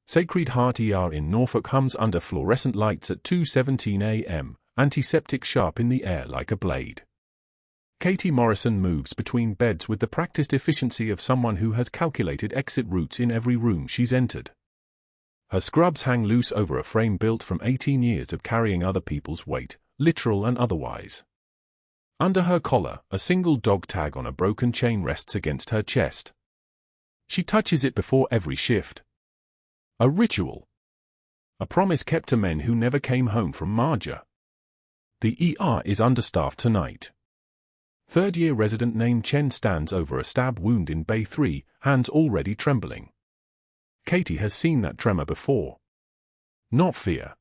Sacred Heart ER in Norfolk hums under fluorescent lights at 2:17 a.m., antiseptic sharp in the air like a blade. Katie Morrison moves between beds with the practiced efficiency of someone who has calculated exit routes in every room she's entered. Her scrubs hang loose over a frame built from 18 years of carrying other people's weight, literal and otherwise. Under her collar, a single dog tag on a broken chain rests against her chest. She touches it before every shift. A ritual. A promise kept to men who never came home from Marjah. The ER is understaffed tonight. Third-year resident named Chen stands over a stab wound in Bay 3, hands already trembling. Katie has seen that tremor before. Not fear.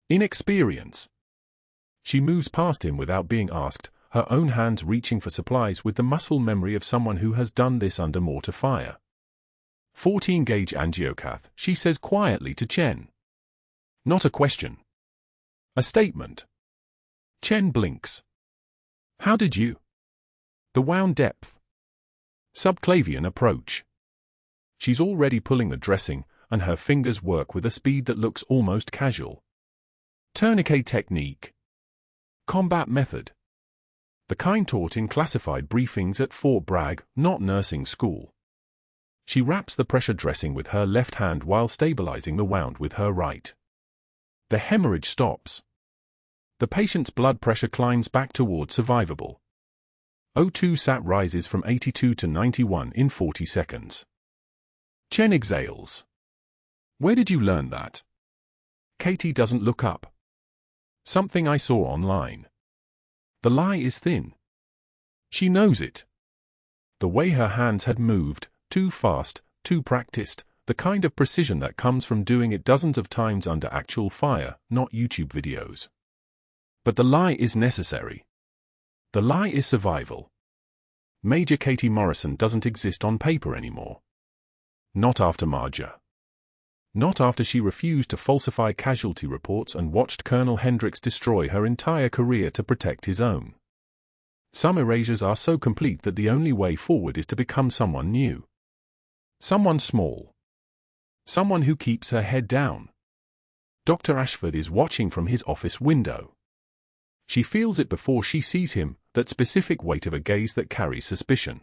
Inexperience. She moves past him without being asked, her own hands reaching for supplies with the muscle memory of someone who has done this under mortar fire. 14-gauge angiocath, she says quietly to Chen. Not a question. A statement. Chen blinks. How did you? The wound depth. Subclavian approach. She's already pulling the dressing, and her fingers work with a speed that looks almost casual. Tourniquet technique. Combat method. The kind taught in classified briefings at Fort Bragg, not nursing school. She wraps the pressure dressing with her left hand while stabilizing the wound with her right. The hemorrhage stops. The patient's blood pressure climbs back toward survivable. O2 sat rises from 82 to 91 in 40 seconds. Chen exhales. Where did you learn that? Katie doesn't look up. Something I saw online. The lie is thin. She knows it. The way her hands had moved, too fast, too practiced, the kind of precision that comes from doing it dozens of times under actual fire, not YouTube videos. But the lie is necessary. The lie is survival. Major Katie Morrison doesn't exist on paper anymore. Not after Marjah. Not after she refused to falsify casualty reports and watched Colonel Hendricks destroy her entire career to protect his own. Some erasures are so complete that the only way forward is to become someone new. Someone small. Someone who keeps her head down. Dr. Ashford is watching from his office window. She feels it before she sees him, that specific weight of a gaze that carries suspicion.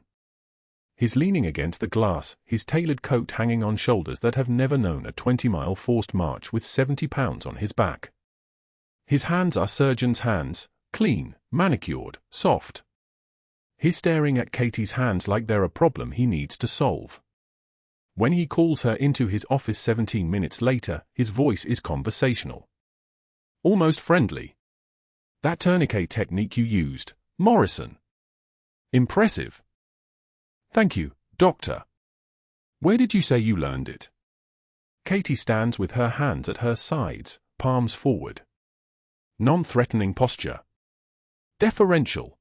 He's leaning against the glass, his tailored coat hanging on shoulders that have never known a 20-mile forced march with 70 pounds on his back. His hands are surgeon's hands, clean, manicured, soft. He's staring at Katie's hands like they're a problem he needs to solve. When he calls her into his office 17 minutes later, his voice is conversational. Almost friendly. That tourniquet technique you used, Morrison. Impressive. Thank you, Doctor. Where did you say you learned it? Katie stands with her hands at her sides, palms forward. Non-threatening posture. Deferential.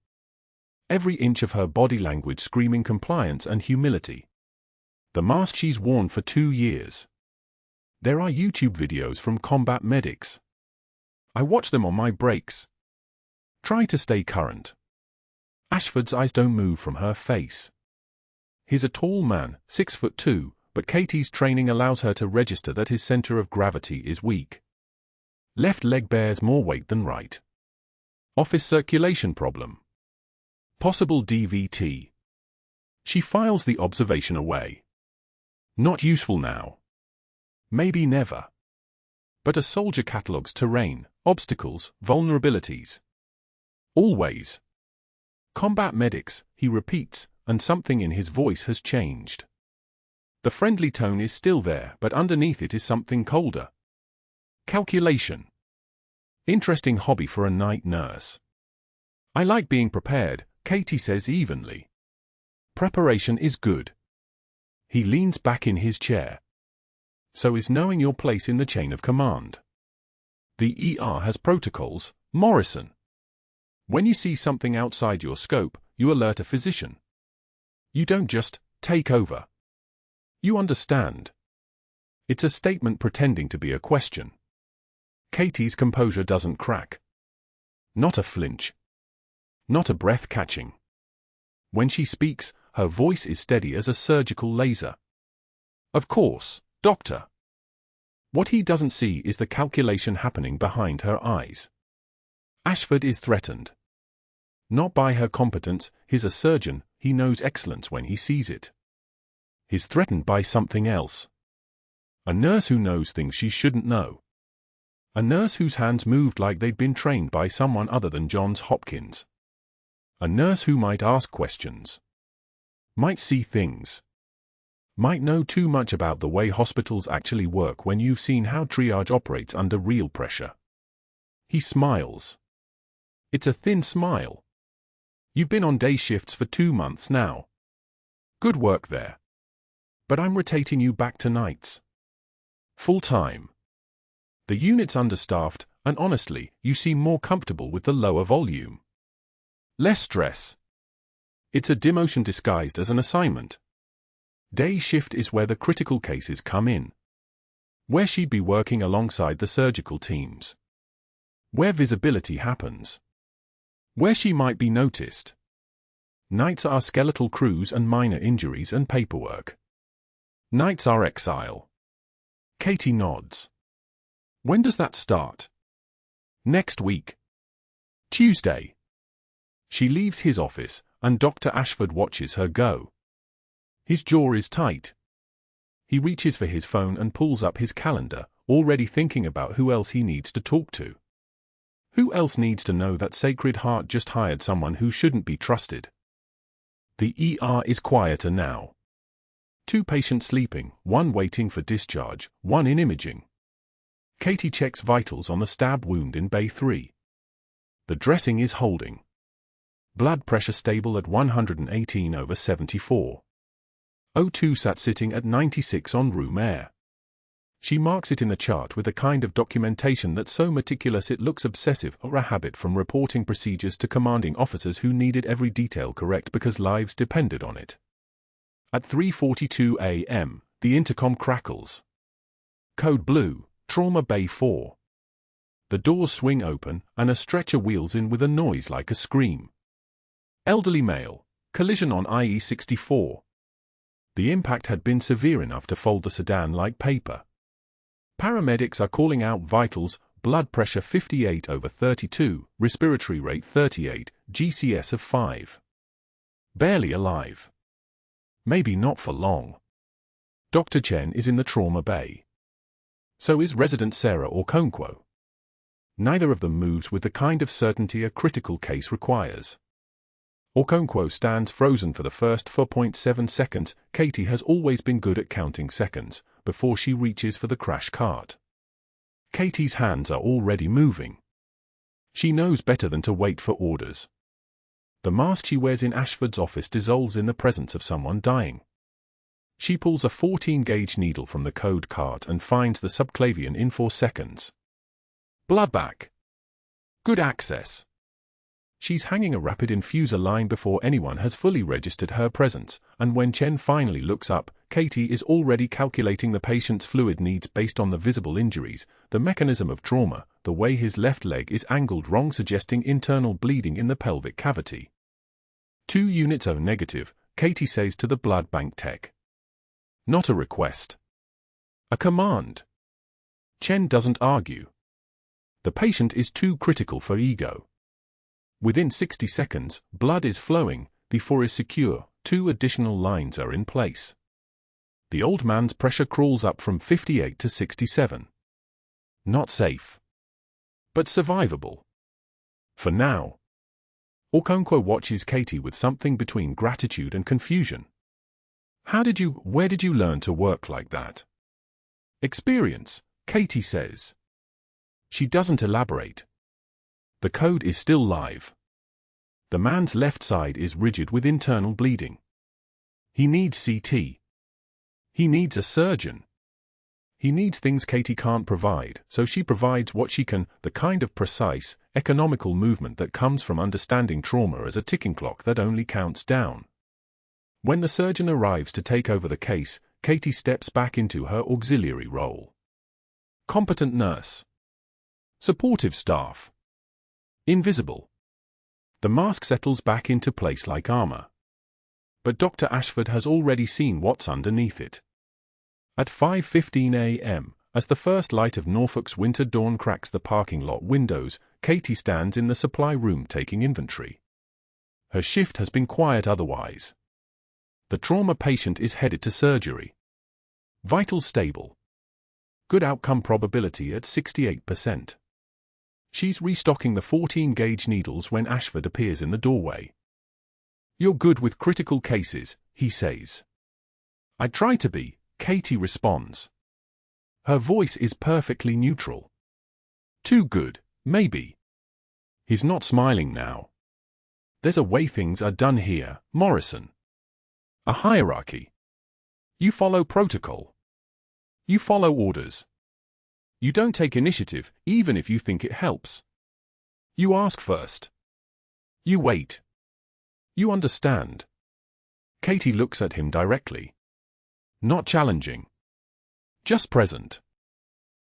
Every inch of her body language screaming compliance and humility. The mask she's worn for 2 years. There are YouTube videos from combat medics. I watch them on my breaks. Try to stay current. Ashford's eyes don't move from her face. He's a tall man, 6'2", but Katie's training allows her to register that his center of gravity is weak. Left leg bears more weight than right. Office circulation problem. Possible DVT. She files the observation away. Not useful now. Maybe never. But a soldier catalogues terrain, obstacles, vulnerabilities. Always. Combat medics, he repeats, and something in his voice has changed. The friendly tone is still there, but underneath it is something colder. Calculation. Interesting hobby for a night nurse. I like being prepared, Katie says evenly. Preparation is good. He leans back in his chair. So is knowing your place in the chain of command. The ER has protocols, Morrison. When you see something outside your scope, you alert a physician. You don't just take over. You understand. It's a statement pretending to be a question. Katie's composure doesn't crack. Not a flinch. Not a breath catching. When she speaks, her voice is steady as a surgical laser. Of course, Doctor. What he doesn't see is the calculation happening behind her eyes. Ashford is threatened. Not by her competence, he's a surgeon, he knows excellence when he sees it. He's threatened by something else. A nurse who knows things she shouldn't know. A nurse whose hands moved like they'd been trained by someone other than Johns Hopkins. A nurse who might ask questions. Might see things. Might know too much about the way hospitals actually work when you've seen how triage operates under real pressure. He smiles. It's a thin smile. You've been on day shifts for 2 months now. Good work there. But I'm rotating you back to nights. Full time. The unit's understaffed, and honestly, you seem more comfortable with the lower volume. Less stress. It's a demotion disguised as an assignment. Day shift is where the critical cases come in. Where she'd be working alongside the surgical teams. Where visibility happens. Where she might be noticed. Nights are skeletal crews and minor injuries and paperwork. Nights are exile. Katie nods. When does that start? Next week. Tuesday. She leaves his office, and Dr. Ashford watches her go. His jaw is tight. He reaches for his phone and pulls up his calendar, already thinking about who else he needs to talk to. Who else needs to know that Sacred Heart just hired someone who shouldn't be trusted? The ER is quieter now. 2 patients sleeping, 1 waiting for discharge, 1 in imaging. Katie checks vitals on the stab wound in Bay 3. The dressing is holding. Blood pressure stable at 118/74. O2 sat sitting at 96 on room air. She marks it in the chart with a kind of documentation that's so meticulous it looks obsessive, or a habit from reporting procedures to commanding officers who needed every detail correct because lives depended on it. At 3:42 a.m., the intercom crackles. Code blue, Trauma Bay 4. The doors swing open, and a stretcher wheels in with a noise like a scream. Elderly male, collision on IE 64. The impact had been severe enough to fold the sedan like paper. Paramedics are calling out vitals, blood pressure 58/32, respiratory rate 38, GCS of 5. Barely alive. Maybe not for long. Dr. Chen is in the trauma bay. So is resident Sarah Okonkwo. Neither of them moves with the kind of certainty a critical case requires. Okonkwo stands frozen for the first 4.7 seconds. Katie has always been good at counting seconds, before she reaches for the crash cart. Katie's hands are already moving. She knows better than to wait for orders. The mask she wears in Ashford's office dissolves in the presence of someone dying. She pulls a 14-gauge needle from the code cart and finds the subclavian in 4 seconds. Blood back. Good access. She's hanging a rapid infuser line before anyone has fully registered her presence, and when Chen finally looks up, Katie is already calculating the patient's fluid needs based on the visible injuries, the mechanism of trauma, the way his left leg is angled wrong suggesting internal bleeding in the pelvic cavity. 2 units O negative, Katie says to the blood bank tech. Not a request. A command. Chen doesn't argue. The patient is too critical for ego. Within 60 seconds, blood is flowing, the 4 is secure, 2 additional lines are in place. The old man's pressure crawls up from 58 to 67. Not safe. But survivable. For now. Okonkwo watches Katie with something between gratitude and confusion. Where did you learn to work like that? Experience, Katie says. She doesn't elaborate. The code is still live. The man's left side is rigid with internal bleeding. He needs CT. He needs a surgeon. He needs things Katie can't provide, so she provides what she can, the kind of precise, economical movement that comes from understanding trauma as a ticking clock that only counts down. When the surgeon arrives to take over the case, Katie steps back into her auxiliary role. Competent nurse. Supportive staff. Invisible. The mask settles back into place like armor. But Dr. Ashford has already seen what's underneath it. At 5:15 a.m., As the first light of Norfolk's winter dawn cracks the parking lot windows, Katie stands in the supply room taking inventory. Her shift has been quiet otherwise. The trauma patient is headed to surgery. Vitals stable. Good outcome probability at 68%. She's restocking the 14-gauge needles when Ashford appears in the doorway. "You're good with critical cases," he says. "I try to be," Katie responds. Her voice is perfectly neutral. "Too good, maybe." He's not smiling now. "There's a way things are done here, Morrison. A hierarchy. You follow protocol. You follow orders. You don't take initiative, even if you think it helps. You ask first. You wait. You understand." Katie looks at him directly. Not challenging. Just present.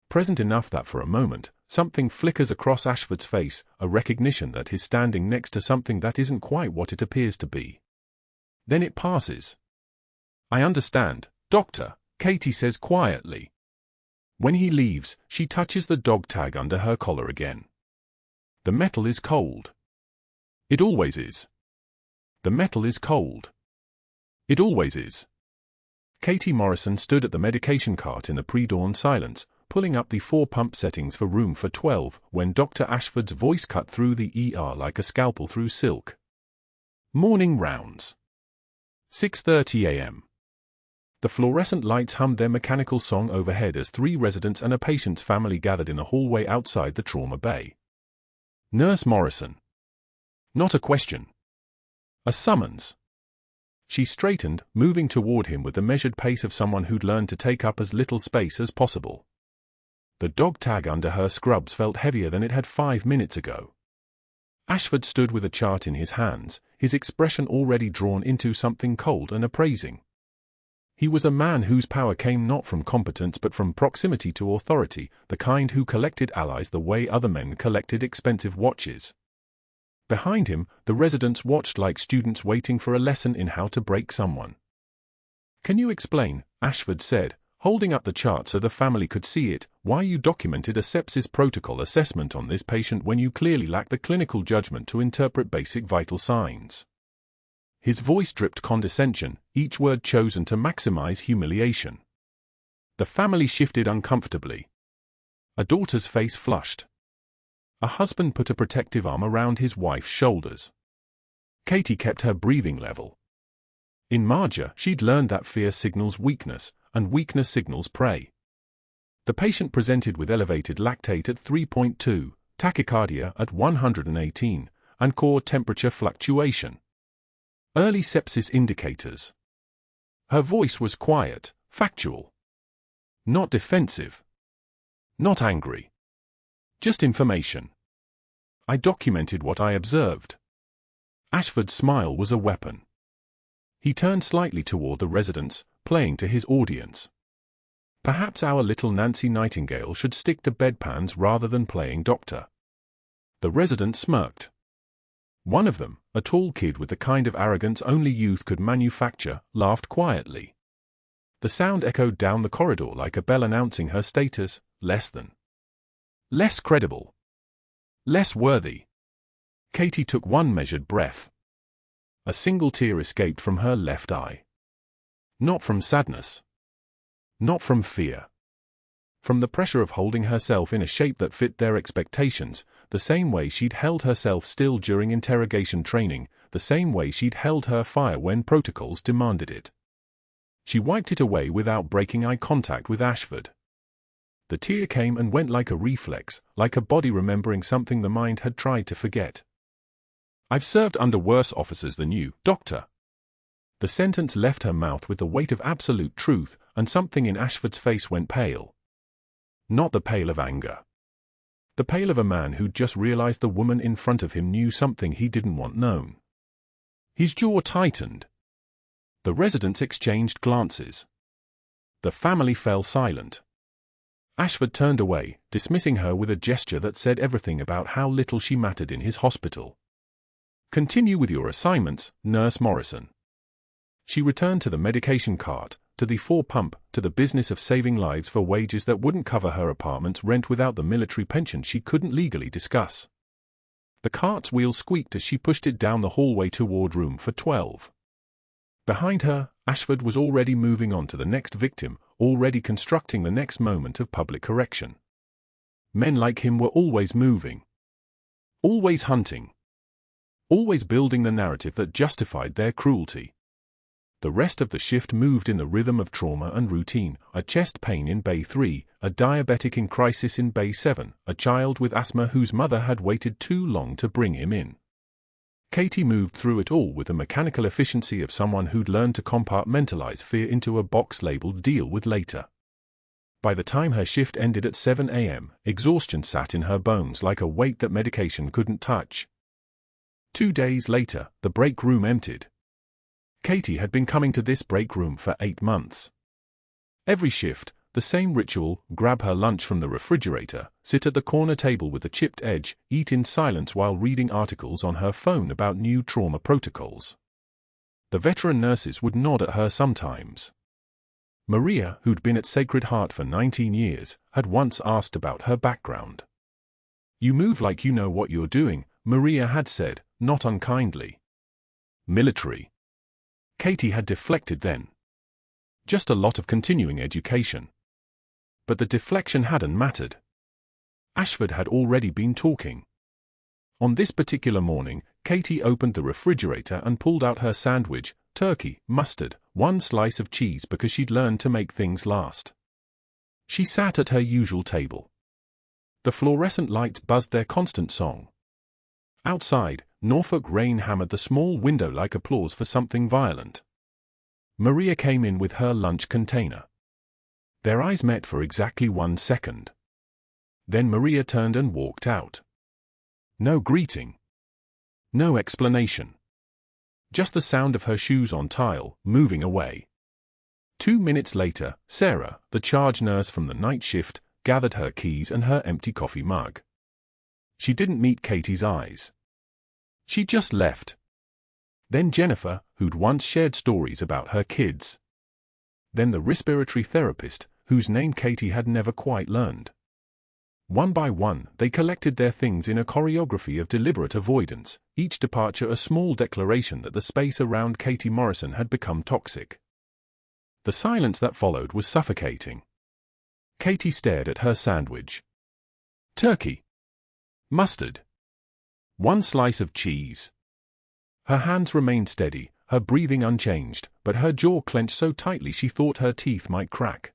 Present enough that for a moment, something flickers across Ashford's face, a recognition that he's standing next to something that isn't quite what it appears to be. Then it passes. "I understand, Doctor," Katie says quietly. When he leaves, she touches the dog tag under her collar again. The metal is cold. It always is. The metal is cold. It always is. Katie Morrison stood at the medication cart in the pre-dawn silence, pulling up the 4-pump settings for room for 12, when Dr. Ashford's voice cut through the ER like a scalpel through silk. Morning rounds. 6:30 a.m. The fluorescent lights hummed their mechanical song overhead as 3 residents and a patient's family gathered in the hallway outside the trauma bay. Nurse Morrison. Not a question. A summons. She straightened, moving toward him with the measured pace of someone who'd learned to take up as little space as possible. The dog tag under her scrubs felt heavier than it had 5 minutes ago. Ashford stood with a chart in his hands, his expression already drawn into something cold and appraising. He was a man whose power came not from competence but from proximity to authority, the kind who collected allies the way other men collected expensive watches. Behind him, the residents watched like students waiting for a lesson in how to break someone. "Can you explain," Ashford said, holding up the chart so the family could see it, "why you documented a sepsis protocol assessment on this patient when you clearly lack the clinical judgment to interpret basic vital signs?" His voice dripped condescension, each word chosen to maximize humiliation. The family shifted uncomfortably. A daughter's face flushed. A husband put a protective arm around his wife's shoulders. Katie kept her breathing level. In Marjah, she'd learned that fear signals weakness, and weakness signals prey. The patient presented with elevated lactate at 3.2, tachycardia at 118, and core temperature fluctuation. Early sepsis indicators. Her voice was quiet, factual. Not defensive. Not angry. Just information. "I documented what I observed." Ashford's smile was a weapon. He turned slightly toward the residents, playing to his audience. "Perhaps our little Nancy Nightingale should stick to bedpans rather than playing doctor." The residents smirked. One of them, a tall kid with the kind of arrogance only youth could manufacture, laughed quietly. The sound echoed down the corridor like a bell announcing her status, less than. Less credible. Less worthy. Katie took one measured breath. A single tear escaped from her left eye. Not from sadness. Not from fear. From the pressure of holding herself in a shape that fit their expectations, the same way she'd held herself still during interrogation training, the same way she'd held her fire when protocols demanded it. She wiped it away without breaking eye contact with Ashford. The tear came and went like a reflex, like a body remembering something the mind had tried to forget. "I've served under worse officers than you, Doctor." The sentence left her mouth with the weight of absolute truth, and something in Ashford's face went pale. Not the pale of anger. The pale of a man who'd just realized the woman in front of him knew something he didn't want known. His jaw tightened. The residents exchanged glances. The family fell silent. Ashford turned away, dismissing her with a gesture that said everything about how little she mattered in his hospital. "Continue with your assignments, Nurse Morrison." She returned to the medication cart, to the four-pump, to the business of saving lives for wages that wouldn't cover her apartment's rent without the military pension she couldn't legally discuss. The cart's wheel squeaked as she pushed it down the hallway toward room for 12. Behind her, Ashford was already moving on to the next victim, already constructing the next moment of public correction. Men like him were always moving. Always hunting. Always building the narrative that justified their cruelty. The rest of the shift moved in the rhythm of trauma and routine: a chest pain in Bay 3, a diabetic in crisis in Bay 7, a child with asthma whose mother had waited too long to bring him in. Katie moved through it all with the mechanical efficiency of someone who'd learned to compartmentalize fear into a box labeled "deal with later." By the time her shift ended at 7 a.m., exhaustion sat in her bones like a weight that medication couldn't touch. 2 days later, the break room emptied. Katie had been coming to this break room for 8 months. Every shift, the same ritual: grab her lunch from the refrigerator, sit at the corner table with a chipped edge, eat in silence while reading articles on her phone about new trauma protocols. The veteran nurses would nod at her sometimes. Marjah, who'd been at Sacred Heart for 19 years, had once asked about her background. "You move like you know what you're doing," Marjah had said, not unkindly. "Military." Katie had deflected then. Just a lot of continuing education. But the deflection hadn't mattered. Ashford had already been talking. On this particular morning, Katie opened the refrigerator and pulled out her sandwich: turkey, mustard, 1 slice of cheese, because she'd learned to make things last. She sat at her usual table. The fluorescent lights buzzed their constant song. Outside, Norfolk rain hammered the small window like applause for something violent. Marjah came in with her lunch container. Their eyes met for exactly 1 second. Then Marjah turned and walked out. No greeting. No explanation. Just the sound of her shoes on tile, moving away. 2 minutes later, Sarah, the charge nurse from the night shift, gathered her keys and her empty coffee mug. She didn't meet Katie's eyes. She just left. Then Jennifer, who'd once shared stories about her kids. Then the respiratory therapist, whose name Katie had never quite learned. One by one, they collected their things in a choreography of deliberate avoidance, each departure a small declaration that the space around Katie Morrison had become toxic. The silence that followed was suffocating. Katie stared at her sandwich. Turkey. Mustard. 1 slice of cheese. Her hands remained steady, her breathing unchanged, but her jaw clenched so tightly she thought her teeth might crack.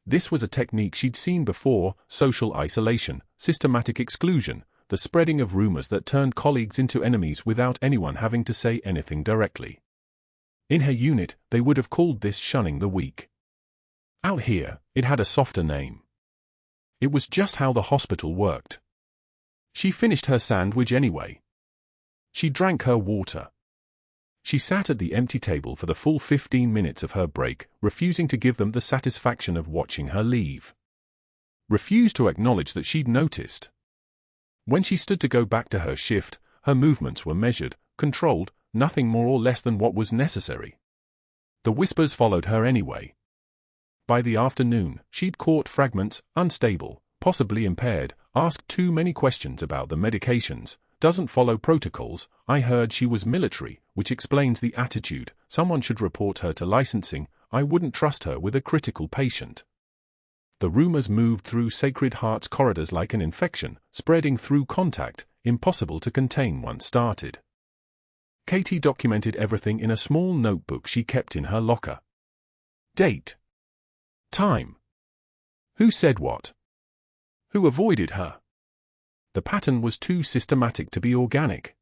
This was a technique she'd seen before: social isolation, systematic exclusion, the spreading of rumors that turned colleagues into enemies without anyone having to say anything directly. In her unit, they would have called this shunning the weak. Out here, it had a softer name. It was just how the hospital worked. She finished her sandwich anyway. She drank her water. She sat at the empty table for the full 15 minutes of her break, refusing to give them the satisfaction of watching her leave. Refused to acknowledge that she'd noticed. When she stood to go back to her shift, her movements were measured, controlled, nothing more or less than what was necessary. The whispers followed her anyway. By the afternoon, she'd caught fragments: unstable, possibly impaired, asked too many questions about the medications, doesn't follow protocols, I heard she was military, which explains the attitude, someone should report her to licensing, I wouldn't trust her with a critical patient. The rumors moved through Sacred Heart's corridors like an infection, spreading through contact, impossible to contain once started. Katie documented everything in a small notebook she kept in her locker. Date. Time. Who said what? Who avoided her? The pattern was too systematic to be organic.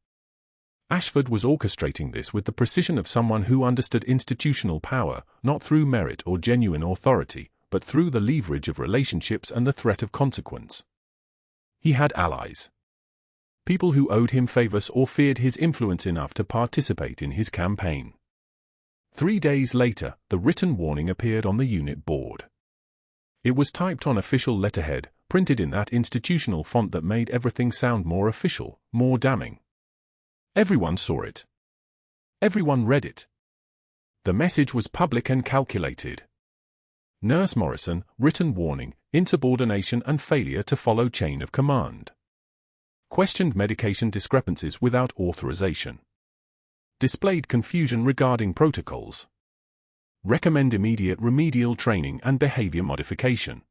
Ashford was orchestrating this with the precision of someone who understood institutional power, not through merit or genuine authority, but through the leverage of relationships and the threat of consequence. He had allies. People who owed him favors or feared his influence enough to participate in his campaign. 3 days later, the written warning appeared on the unit board. It was typed on official letterhead, printed in that institutional font that made everything sound more official, more damning. Everyone saw it. Everyone read it. The message was public and calculated. Nurse Morrison, written warning, insubordination and failure to follow chain of command. Questioned medication discrepancies without authorization. Displayed confusion regarding protocols. Recommend immediate remedial training and behavior modification.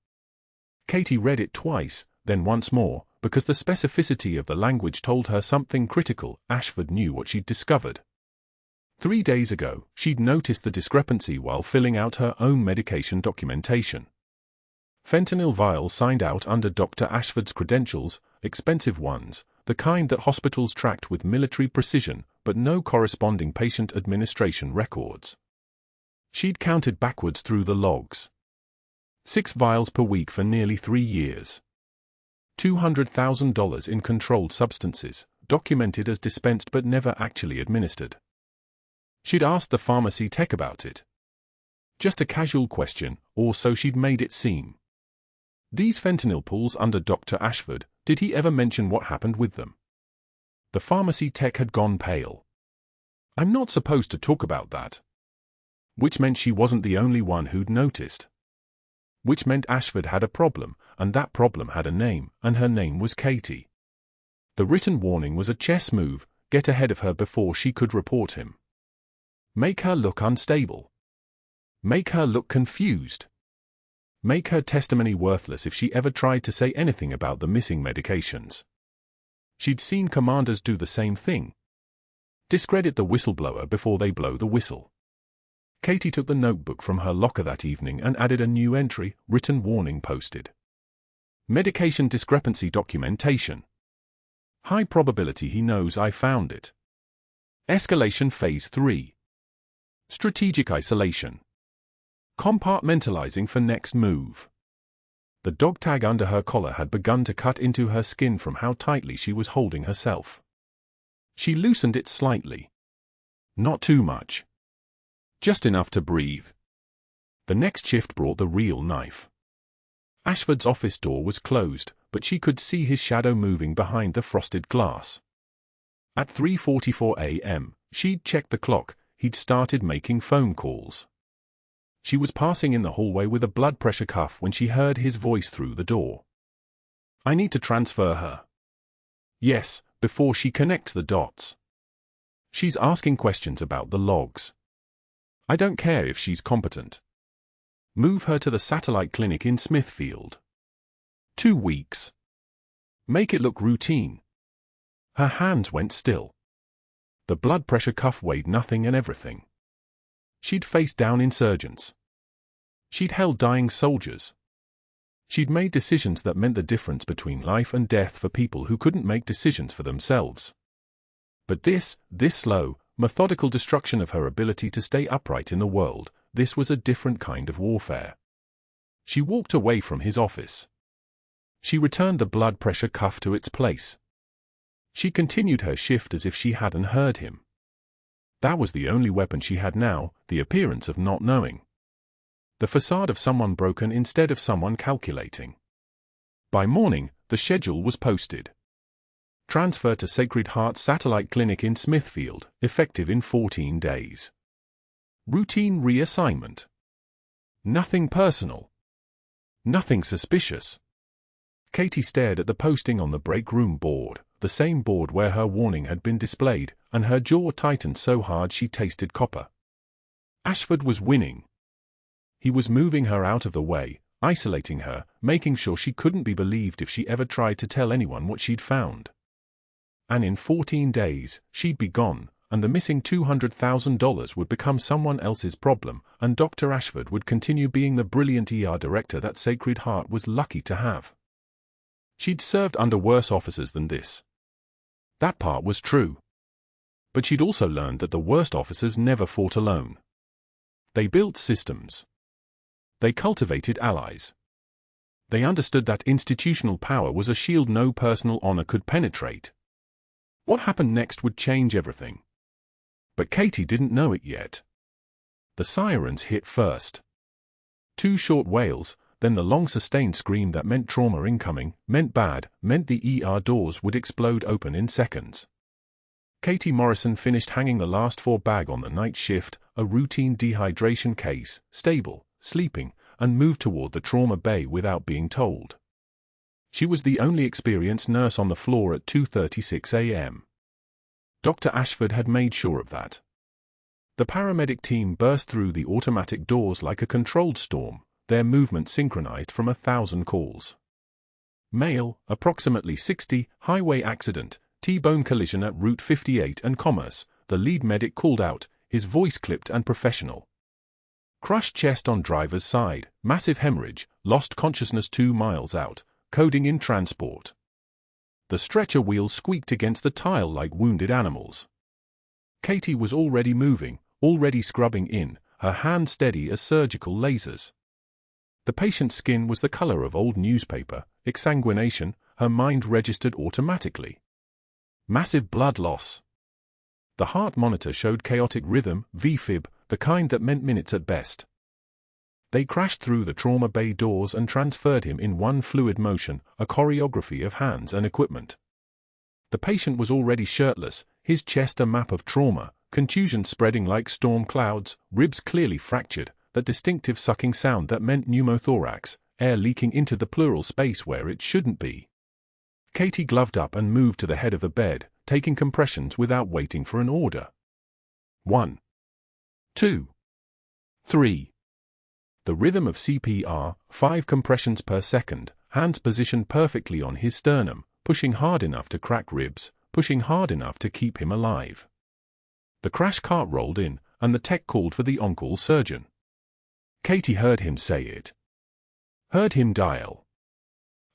Katie read it twice, then once more, because the specificity of the language told her something critical. Ashford knew what she'd discovered. 3 days ago, she'd noticed the discrepancy while filling out her own medication documentation. Fentanyl vials signed out under Dr. Ashford's credentials, expensive ones, the kind that hospitals tracked with military precision, but no corresponding patient administration records. She'd counted backwards through the logs. 6 vials per week for nearly 3 years. $200,000 in controlled substances, documented as dispensed but never actually administered. She'd asked the pharmacy tech about it. Just a casual question, or so she'd made it seem. These fentanyl pools under Dr. Ashford, did he ever mention what happened with them? The pharmacy tech had gone pale. I'm not supposed to talk about that. Which meant she wasn't the only one who'd noticed. Which meant Ashford had a problem, and that problem had a name, and her name was Katie. The written warning was a chess move, get ahead of her before she could report him. Make her look unstable. Make her look confused. Make her testimony worthless if she ever tried to say anything about the missing medications. She'd seen commanders do the same thing. Discredit the whistleblower before they blow the whistle. Katie took the notebook from her locker that evening and added a new entry, written warning posted. Medication discrepancy documentation. High probability he knows I found it. Escalation Phase 3. Strategic isolation. Compartmentalizing for next move. The dog tag under her collar had begun to cut into her skin from how tightly she was holding herself. She loosened it slightly. Not too much. Just enough to breathe. The next shift brought the real knife. Ashford's office door was closed, but she could see his shadow moving behind the frosted glass. At 3:44 a.m., she'd checked the clock, he'd started making phone calls. She was passing in the hallway with a blood pressure cuff when she heard his voice through the door. I need to transfer her. Yes, before she connects the dots. She's asking questions about the logs. I don't care if she's competent. Move her to the satellite clinic in Smithfield. 2 weeks. Make it look routine. Her hands went still. The blood pressure cuff weighed nothing and everything. She'd faced down insurgents. She'd held dying soldiers. She'd made decisions that meant the difference between life and death for people who couldn't make decisions for themselves. But this slow, methodical destruction of her ability to stay upright in the world, this was a different kind of warfare. She walked away from his office. She returned the blood pressure cuff to its place. She continued her shift as if she hadn't heard him. That was the only weapon she had now, the appearance of not knowing. The facade of someone broken instead of someone calculating. By morning, the schedule was posted. Transfer to Sacred Heart Satellite Clinic in Smithfield, effective in 14 days. Routine reassignment. Nothing personal. Nothing suspicious. Katie stared at the posting on the break room board, the same board where her warning had been displayed, and her jaw tightened so hard she tasted copper. Ashford was winning. He was moving her out of the way, isolating her, making sure she couldn't be believed if she ever tried to tell anyone what she'd found. And in 14 days, she'd be gone, and the missing $200,000 would become someone else's problem, and Dr. Ashford would continue being the brilliant ER director that Sacred Heart was lucky to have. She'd served under worse officers than this. That part was true. But she'd also learned that the worst officers never fought alone. They built systems. They cultivated allies. They understood that institutional power was a shield no personal honor could penetrate. What happened next would change everything. But Katie didn't know it yet. The sirens hit first. 2 short wails, then the long sustained scream that meant trauma incoming, meant bad, meant the ER doors would explode open in seconds. Katie Morrison finished hanging the last 4 bag on the night shift, a routine dehydration case, stable, sleeping, and moved toward the trauma bay without being told. She was the only experienced nurse on the floor at 2:36 a.m. Dr. Ashford had made sure of that. The paramedic team burst through the automatic doors like a controlled storm, their movement synchronized from 1,000 calls. Male, approximately 60, highway accident, T-bone collision at Route 58 and Commerce, the lead medic called out, his voice clipped and professional. Crushed chest on driver's side, massive hemorrhage, lost consciousness 2 miles out, coding in transport. The stretcher wheels squeaked against the tile like wounded animals. Katie was already moving, already scrubbing in, her hand steady as surgical lasers. The patient's skin was the color of old newspaper, exsanguination, her mind registered automatically. Massive blood loss. The heart monitor showed chaotic rhythm, VFib, the kind that meant minutes at best. They crashed through the trauma bay doors and transferred him in one fluid motion, a choreography of hands and equipment. The patient was already shirtless, his chest a map of trauma, contusion spreading like storm clouds, ribs clearly fractured, that distinctive sucking sound that meant pneumothorax, air leaking into the pleural space where it shouldn't be. Katie gloved up and moved to the head of the bed, taking compressions without waiting for an order. 1, 2, 3. The rhythm of CPR, 5 compressions per second, hands positioned perfectly on his sternum, pushing hard enough to crack ribs, pushing hard enough to keep him alive. The crash cart rolled in, and the tech called for the on-call surgeon. Katie heard him say it. Heard him dial.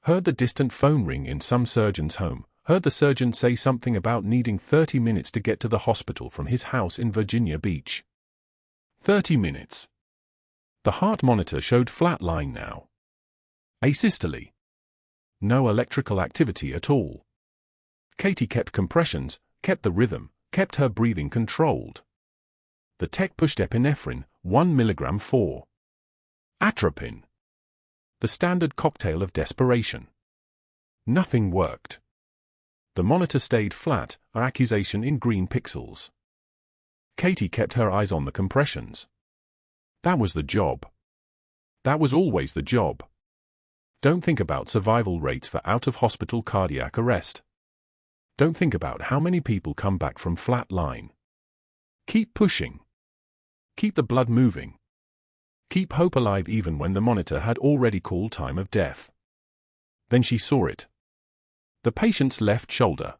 Heard the distant phone ring in some surgeon's home, heard the surgeon say something about needing 30 minutes to get to the hospital from his house in Virginia Beach. 30 minutes. The heart monitor showed flatline now. Asystole. No electrical activity at all. Katie kept compressions, kept the rhythm, kept her breathing controlled. The tech pushed epinephrine, 1 milligram 4. Atropine. The standard cocktail of desperation. Nothing worked. The monitor stayed flat, her accusation in green pixels. Katie kept her eyes on the compressions. That was the job. That was always the job. Don't think about survival rates for out-of-hospital cardiac arrest. Don't think about how many people come back from flat line. Keep pushing. Keep the blood moving. Keep hope alive even when the monitor had already called time of death. Then she saw it. The patient's left shoulder.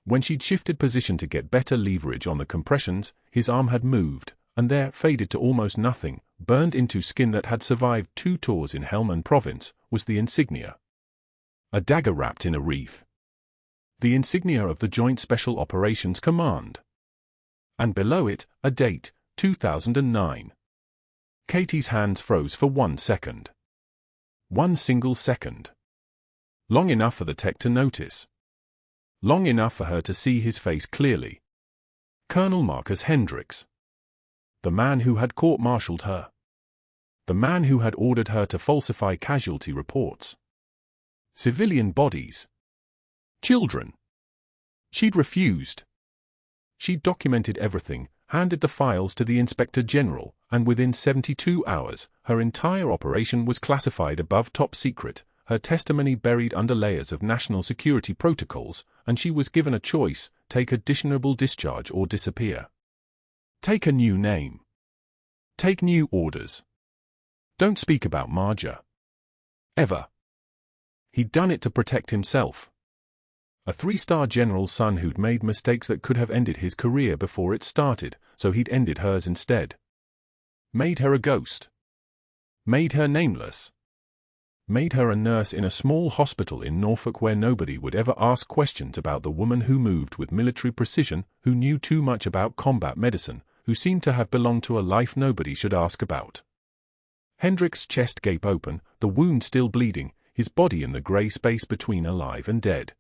When she'd shifted position to get better leverage on the compressions, his arm had moved, and there, faded to almost nothing, burned into skin that had survived 2 tours in Helmand Province, was the insignia. A dagger wrapped in a wreath. The insignia of the Joint Special Operations Command. And below it, a date, 2009. Katie's hands froze for 1 second. 1 single second. Long enough for the tech to notice. Long enough for her to see his face clearly. Colonel Marcus Hendricks. The man who had court-martialed her. The man who had ordered her to falsify casualty reports. Civilian bodies. Children. She'd refused. She'd documented everything, handed the files to the Inspector General, and within 72 hours, her entire operation was classified above top secret, her testimony buried under layers of national security protocols, and she was given a choice: take a dishonorable discharge or disappear. Take a new name. Take new orders. Don't speak about Marjah. Ever. He'd done it to protect himself. A 3-star general's son who'd made mistakes that could have ended his career before it started, so he'd ended hers instead. Made her a ghost. Made her nameless. Made her a nurse in a small hospital in Norfolk where nobody would ever ask questions about the woman who moved with military precision, who knew too much about combat medicine, who seemed to have belonged to a life nobody should ask about. Hendricks' chest gape open, the wound still bleeding, his body in the grey space between alive and dead.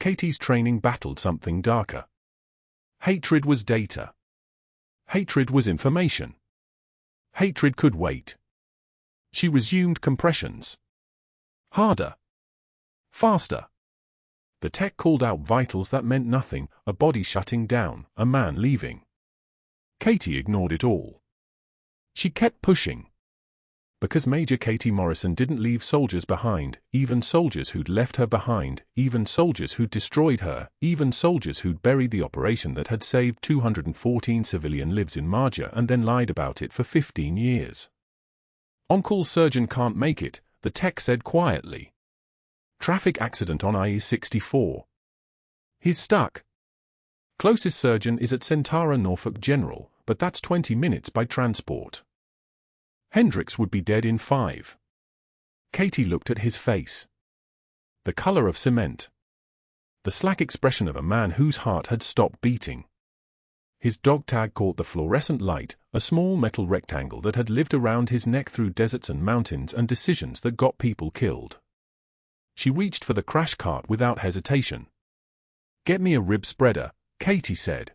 Katie's training battled something darker. Hatred was data. Hatred was information. Hatred could wait. She resumed compressions. Harder. Faster. The tech called out vitals that meant nothing, a body shutting down, a man leaving. Katie ignored it all. She kept pushing. Because Major Katie Morrison didn't leave soldiers behind, even soldiers who'd left her behind, even soldiers who'd destroyed her, even soldiers who'd buried the operation that had saved 214 civilian lives in Marjah and then lied about it for 15 years. On-call surgeon can't make it, the tech said quietly. Traffic accident on IE-64. He's stuck. Closest surgeon is at Centara Norfolk General, but that's 20 minutes by transport. Hendricks would be dead in 5. Katie looked at his face. The color of cement. The slack expression of a man whose heart had stopped beating. His dog tag caught the fluorescent light, a small metal rectangle that had lived around his neck through deserts and mountains and decisions that got people killed. She reached for the crash cart without hesitation. "Get me a rib spreader," Katie said.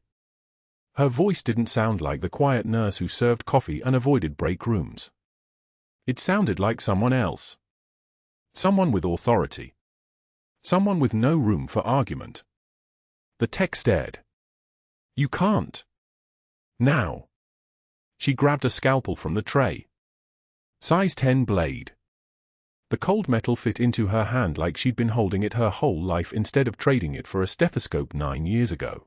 Her voice didn't sound like the quiet nurse who served coffee and avoided break rooms. It sounded like someone else. Someone with authority. Someone with no room for argument. The tech stared. "You can't. Now." She grabbed a scalpel from the tray. Size 10 blade. The cold metal fit into her hand like she'd been holding it her whole life instead of trading it for a stethoscope 9 years ago.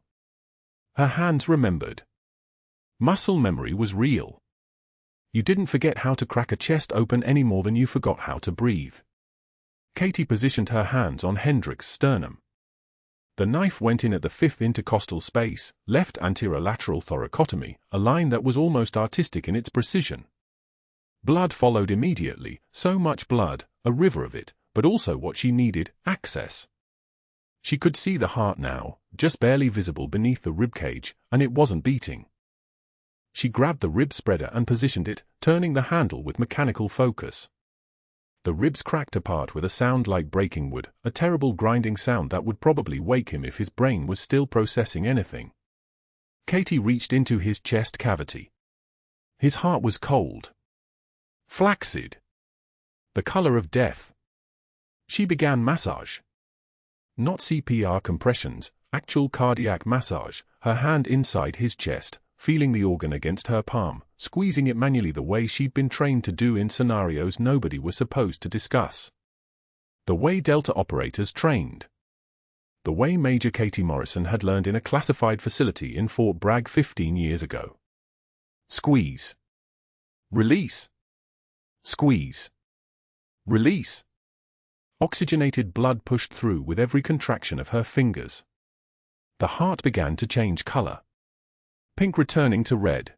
Her hands remembered. Muscle memory was real. You didn't forget how to crack a chest open any more than you forgot how to breathe. Katie positioned her hands on Hendricks' sternum. The knife went in at the 5th intercostal space, left anterior lateral thoracotomy, a line that was almost artistic in its precision. Blood followed immediately, so much blood, a river of it, but also what she needed, access. She could see the heart now, just barely visible beneath the ribcage, and it wasn't beating. She grabbed the rib spreader and positioned it, turning the handle with mechanical focus. The ribs cracked apart with a sound like breaking wood, a terrible grinding sound that would probably wake him if his brain was still processing anything. Katie reached into his chest cavity. His heart was cold. Flaccid. The color of death. She began massage. Not CPR compressions, actual cardiac massage, her hand inside his chest, feeling the organ against her palm, squeezing it manually the way she'd been trained to do in scenarios nobody was supposed to discuss. The way Delta operators trained. The way Major Katie Morrison had learned in a classified facility in Fort Bragg 15 years ago. Squeeze. Release. Squeeze. Release. Oxygenated blood pushed through with every contraction of her fingers. The heart began to change color. Pink returning to red.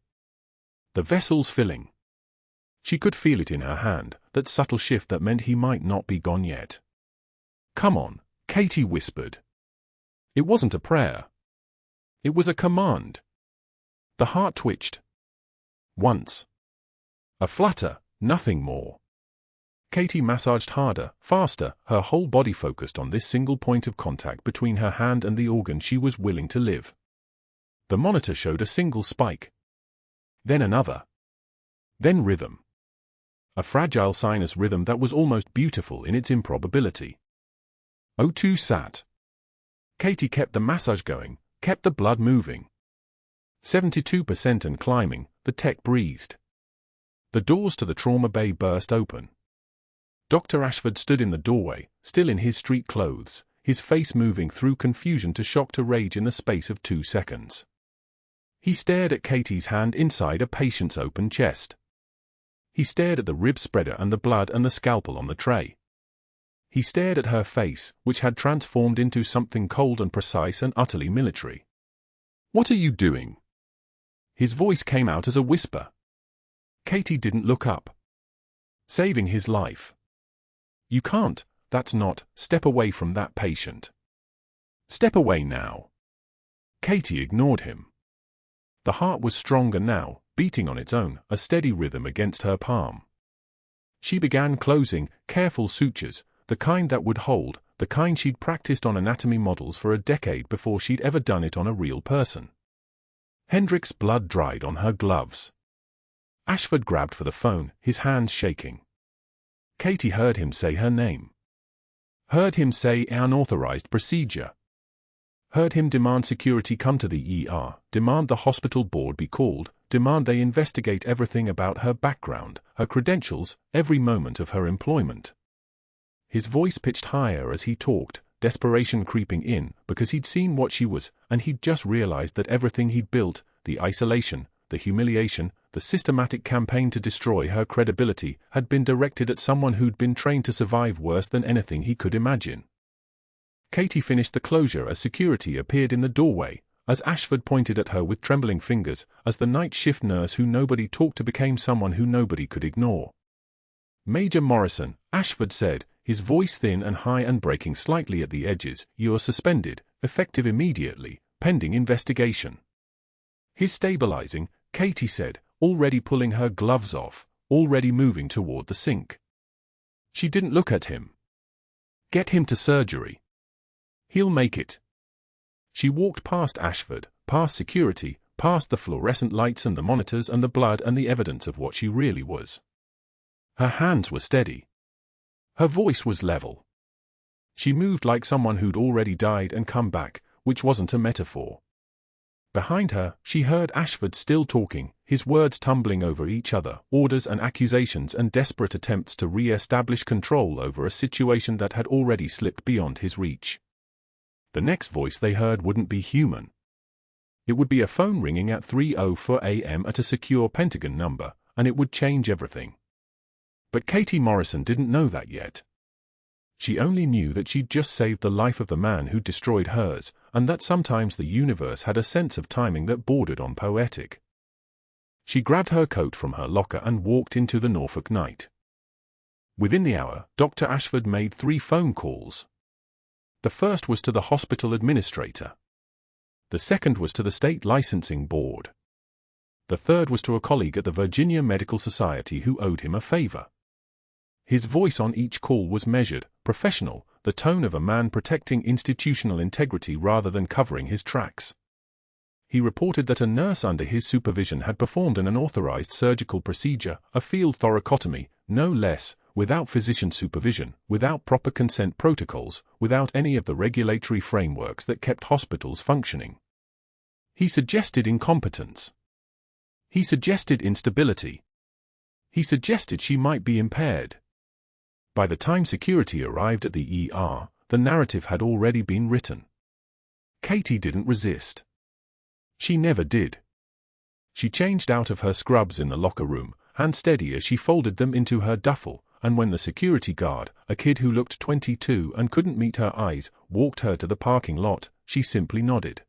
The vessels filling. She could feel it in her hand, that subtle shift that meant he might not be gone yet. "Come on," Katie whispered. It wasn't a prayer. It was a command. The heart twitched. Once. A flutter, nothing more. Katie massaged harder, faster, her whole body focused on this single point of contact between her hand and the organ she was willing to live. The monitor showed a single spike. Then another. Then rhythm. A fragile sinus rhythm that was almost beautiful in its improbability. O2 sat. Katie kept the massage going, kept the blood moving. 72% and climbing, the tech breathed. The doors to the trauma bay burst open. Dr. Ashford stood in the doorway, still in his street clothes, his face moving through confusion to shock to rage in the space of 2 seconds. He stared at Katie's hand inside a patient's open chest. He stared at the rib spreader and the blood and the scalpel on the tray. He stared at her face, which had transformed into something cold and precise and utterly military. "What are you doing?" His voice came out as a whisper. Katie didn't look up. "Saving his life." "You can't, that's not, step away from that patient. Step away now." Katie ignored him. The heart was stronger now, beating on its own, a steady rhythm against her palm. She began closing, careful sutures, the kind that would hold, the kind she'd practiced on anatomy models for a decade before she'd ever done it on a real person. Hendricks' blood dried on her gloves. Ashford grabbed for the phone, his hands shaking. Katie heard him say her name. Heard him say unauthorized procedure. Heard him demand security come to the ER, demand the hospital board be called, demand they investigate everything about her background, her credentials, every moment of her employment. His voice pitched higher as he talked, desperation creeping in, because he'd seen what she was, and he'd just realized that everything he'd built, the isolation, the humiliation, the systematic campaign to destroy her credibility, had been directed at someone who'd been trained to survive worse than anything he could imagine. Katie finished the closure as security appeared in the doorway, as Ashford pointed at her with trembling fingers, as the night shift nurse who nobody talked to became someone who nobody could ignore. "Major Morrison," Ashford said, his voice thin and high and breaking slightly at the edges, "you're suspended, effective immediately, pending investigation." "He's stabilizing," Katie said, already pulling her gloves off, already moving toward the sink. She didn't look at him. "Get him to surgery. He'll make it." She walked past Ashford, past security, past the fluorescent lights and the monitors and the blood and the evidence of what she really was. Her hands were steady. Her voice was level. She moved like someone who'd already died and come back, which wasn't a metaphor. Behind her, she heard Ashford still talking, his words tumbling over each other, orders and accusations and desperate attempts to re-establish control over a situation that had already slipped beyond his reach. The next voice they heard wouldn't be human. It would be a phone ringing at 3:04 a.m. at a secure Pentagon number, and it would change everything. But Katie Morrison didn't know that yet. She only knew that she'd just saved the life of the man who destroyed hers, and that sometimes the universe had a sense of timing that bordered on poetic. She grabbed her coat from her locker and walked into the Norfolk night. Within the hour, Dr. Ashford made 3 phone calls. The first was to the hospital administrator. The second was to the state licensing board. The third was to a colleague at the Virginia Medical Society who owed him a favor. His voice on each call was measured, professional, the tone of a man protecting institutional integrity rather than covering his tracks. He reported that a nurse under his supervision had performed an unauthorized surgical procedure, a field thoracotomy, no less, without physician supervision, without proper consent protocols, without any of the regulatory frameworks that kept hospitals functioning. He suggested incompetence. He suggested instability. He suggested she might be impaired. By the time security arrived at the ER, the narrative had already been written. Katie didn't resist. She never did. She changed out of her scrubs in the locker room, hand steady as she folded them into her duffel, and when the security guard, a kid who looked 22 and couldn't meet her eyes, walked her to the parking lot, she simply nodded.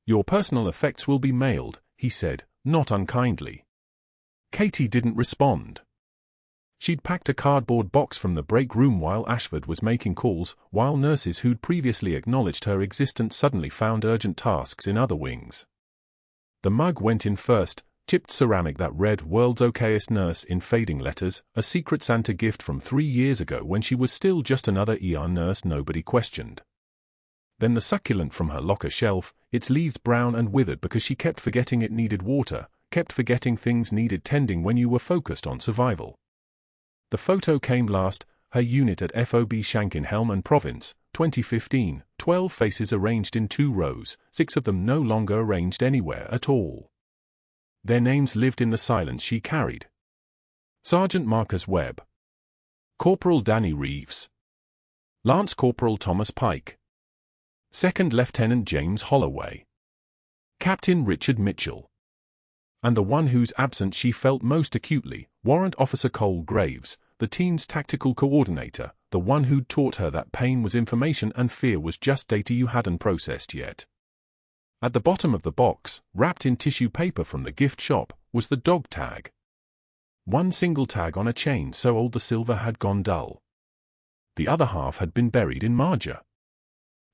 "Your personal effects will be mailed," he said, not unkindly. Katie didn't respond. She'd packed a cardboard box from the break room while Ashford was making calls, while nurses who'd previously acknowledged her existence suddenly found urgent tasks in other wings. The mug went in first, chipped ceramic that read "World's Okayest Nurse" in fading letters, a Secret Santa gift from 3 years ago when she was still just another ER nurse nobody questioned. Then the succulent from her locker shelf, its leaves brown and withered because she kept forgetting it needed water, kept forgetting things needed tending when you were focused on survival. The photo came last, her unit at FOB Shankin Helm and Province, 2015, 12 faces arranged in 2 rows, 6 of them no longer arranged anywhere at all. Their names lived in the silence she carried. Sergeant Marcus Webb. Corporal Danny Reeves. Lance Corporal Thomas Pike. Second Lieutenant James Holloway. Captain Richard Mitchell. And the one whose absence she felt most acutely, Warrant Officer Cole Graves, the team's tactical coordinator, the one who'd taught her that pain was information and fear was just data you hadn't processed yet. At the bottom of the box, wrapped in tissue paper from the gift shop, was the dog tag. One single tag on a chain so old the silver had gone dull. The other half had been buried in Marjah.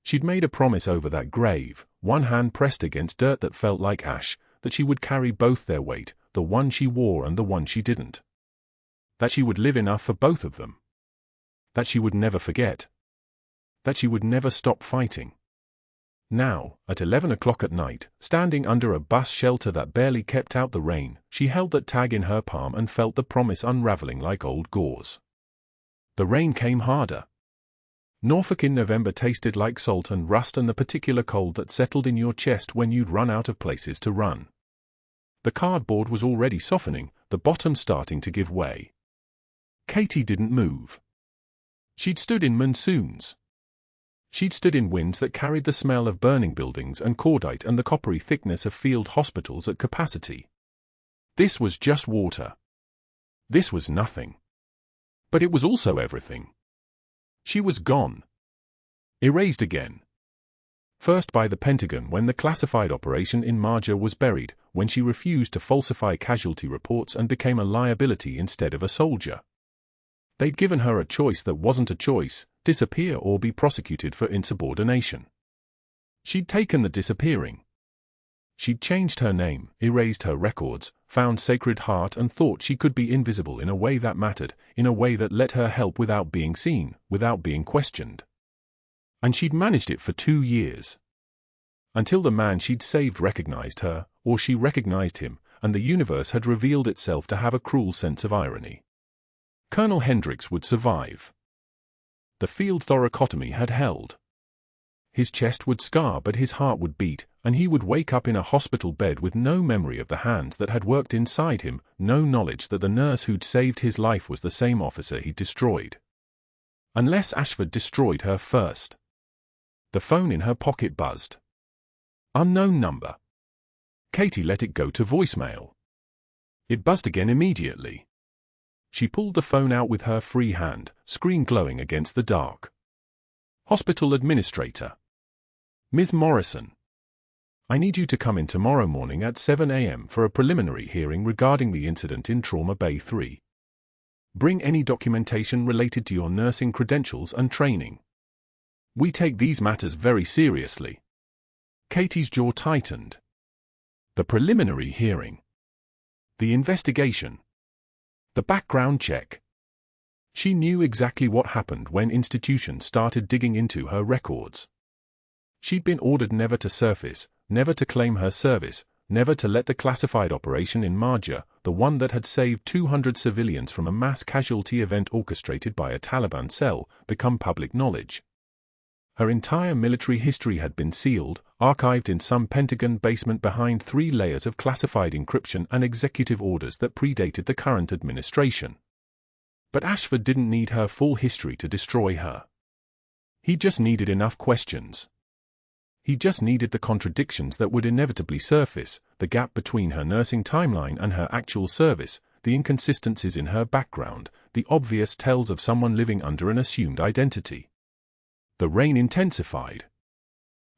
She'd made a promise over that grave, one hand pressed against dirt that felt like ash, that she would carry both their weight, the one she wore and the one she didn't. That she would live enough for both of them. That she would never forget. That she would never stop fighting. Now, at 11 o'clock at night, standing under a bus shelter that barely kept out the rain, she held that tag in her palm and felt the promise unraveling like old gauze. The rain came harder. Norfolk in November tasted like salt and rust and the particular cold that settled in your chest when you'd run out of places to run. The cardboard was already softening, the bottom starting to give way. Katie didn't move. She'd stood in monsoons. She'd stood in winds that carried the smell of burning buildings and cordite and the coppery thickness of field hospitals at capacity. This was just water. This was nothing. But it was also everything. She was gone. Erased again. First by the Pentagon when the classified operation in Marjah was buried, when she refused to falsify casualty reports and became a liability instead of a soldier. They'd given her a choice that wasn't a choice: disappear or be prosecuted for insubordination. She'd taken the disappearing. She'd changed her name, erased her records, found Sacred Heart and thought she could be invisible in a way that mattered, in a way that let her help without being seen, without being questioned. And she'd managed it for 2 years. Until the man she'd saved recognized her, or she recognized him, and the universe had revealed itself to have a cruel sense of irony. Colonel Hendricks would survive. The field thoracotomy had held. His chest would scar but his heart would beat, and he would wake up in a hospital bed with no memory of the hands that had worked inside him, no knowledge that the nurse who'd saved his life was the same officer he'd destroyed. Unless Ashford destroyed her first. The phone in her pocket buzzed. Unknown number. Katie let it go to voicemail. It buzzed again immediately. She pulled the phone out with her free hand, screen glowing against the dark. Hospital administrator. Ms. Morrison. I need you to come in tomorrow morning at 7 a.m. for a preliminary hearing regarding the incident in Trauma Bay 3. Bring any documentation related to your nursing credentials and training. We take these matters very seriously. Katie's jaw tightened. The preliminary hearing. The investigation. The background check. She knew exactly what happened when institutions started digging into her records. She'd been ordered never to surface, never to claim her service, never to let the classified operation in Marjah, the one that had saved 200 civilians from a mass casualty event orchestrated by a Taliban cell, become public knowledge. Her entire military history had been sealed, archived in some Pentagon basement behind 3 layers of classified encryption and executive orders that predated the current administration. But Ashford didn't need her full history to destroy her. He just needed enough questions. He just needed the contradictions that would inevitably surface, the gap between her nursing timeline and her actual service, the inconsistencies in her background, the obvious tells of someone living under an assumed identity. The rain intensified.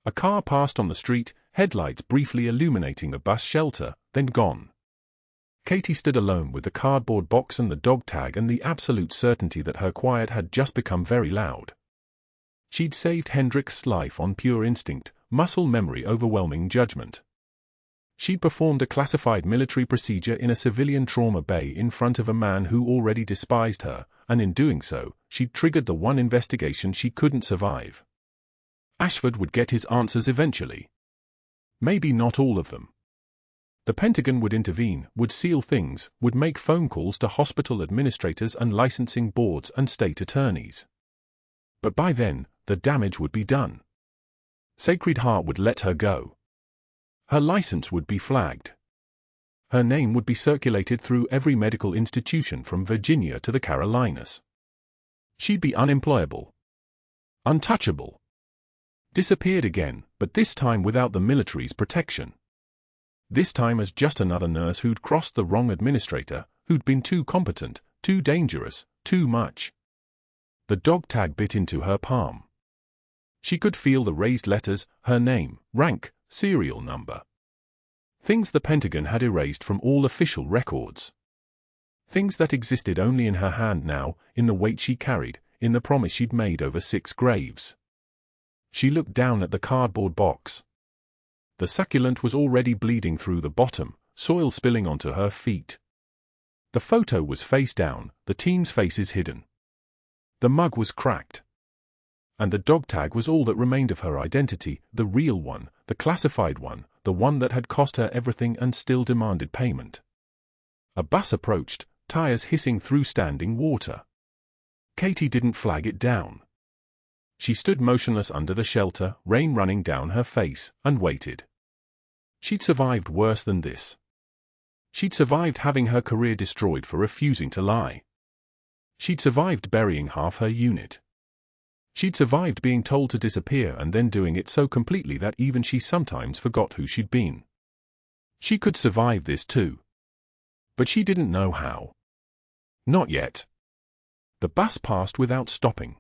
A car passed on the street, headlights briefly illuminating the bus shelter, then gone. Katie stood alone with the cardboard box and the dog tag and the absolute certainty that her quiet had just become very loud. She'd saved Hendricks' life on pure instinct, muscle memory overwhelming judgment. She'd performed a classified military procedure in a civilian trauma bay in front of a man who already despised her, and in doing so, she'd triggered the one investigation she couldn't survive. Ashford would get his answers eventually. Maybe not all of them. The Pentagon would intervene, would seal things, would make phone calls to hospital administrators and licensing boards and state attorneys. But by then, the damage would be done. Sacred Heart would let her go. Her license would be flagged. Her name would be circulated through every medical institution from Virginia to the Carolinas. She'd be unemployable. Untouchable. Disappeared again, but this time without the military's protection. This time as just another nurse who'd crossed the wrong administrator, who'd been too competent, too dangerous, too much. The dog tag bit into her palm. She could feel the raised letters, her name, rank, serial number. Things the Pentagon had erased from all official records. Things that existed only in her hand now, in the weight she carried, in the promise she'd made over 6 graves. She looked down at the cardboard box. The succulent was already bleeding through the bottom, soil spilling onto her feet. The photo was face down, the team's faces hidden. The mug was cracked. And the dog tag was all that remained of her identity, the real one, the classified one, the one that had cost her everything and still demanded payment. A bus approached, tires hissing through standing water. Katie didn't flag it down. She stood motionless under the shelter, rain running down her face, and waited. She'd survived worse than this. She'd survived having her career destroyed for refusing to lie. She'd survived burying half her unit. She'd survived being told to disappear and then doing it so completely that even she sometimes forgot who she'd been. She could survive this too. But she didn't know how. Not yet. The bus passed without stopping.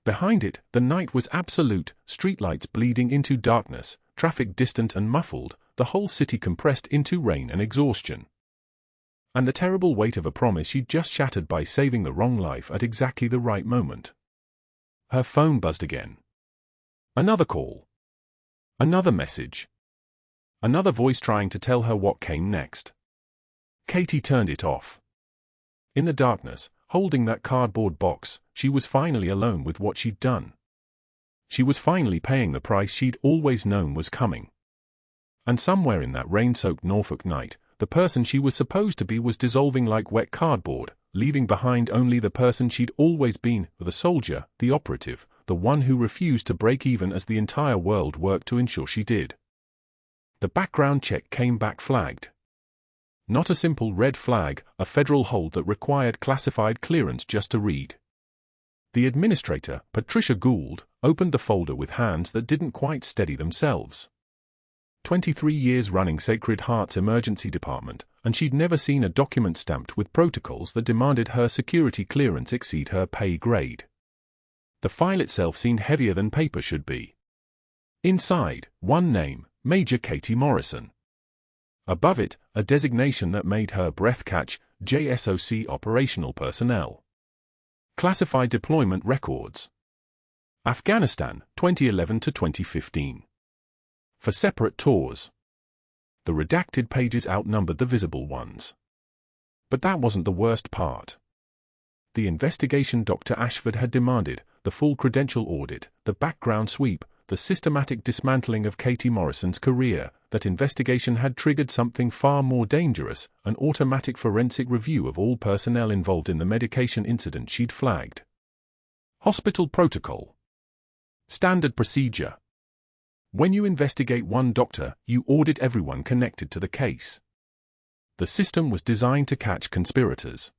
Behind it, the night was absolute, streetlights bleeding into darkness, traffic distant and muffled, the whole city compressed into rain and exhaustion. And the terrible weight of a promise she'd just shattered by saving the wrong life at exactly the right moment. Her phone buzzed again. Another call. Another message. Another voice trying to tell her what came next. Katie turned it off. In the darkness, holding that cardboard box, she was finally alone with what she'd done. She was finally paying the price she'd always known was coming. And somewhere in that rain-soaked Norfolk night, the person she was supposed to be was dissolving like wet cardboard, leaving behind only the person she'd always been, the soldier, the operative, the one who refused to break even as the entire world worked to ensure she did. The background check came back flagged. Not a simple red flag, a federal hold that required classified clearance just to read. The administrator, Patricia Gould, opened the folder with hands that didn't quite steady themselves. 23 years running Sacred Heart's emergency department, and she'd never seen a document stamped with protocols that demanded her security clearance exceed her pay grade. The file itself seemed heavier than paper should be. Inside, one name, Major Katie Morrison. Above it, a designation that made her breath catch, JSOC Operational Personnel. Classified Deployment Records. Afghanistan, 2011 to 2015. For separate tours. The redacted pages outnumbered the visible ones. But that wasn't the worst part. The investigation Dr. Ashford had demanded, the full credential audit, the background sweep, the systematic dismantling of Katie Morrison's career, that investigation had triggered something far more dangerous, an automatic forensic review of all personnel involved in the medication incident she'd flagged. Hospital protocol. Standard procedure. When you investigate one doctor, you audit everyone connected to the case. The system was designed to catch conspirators.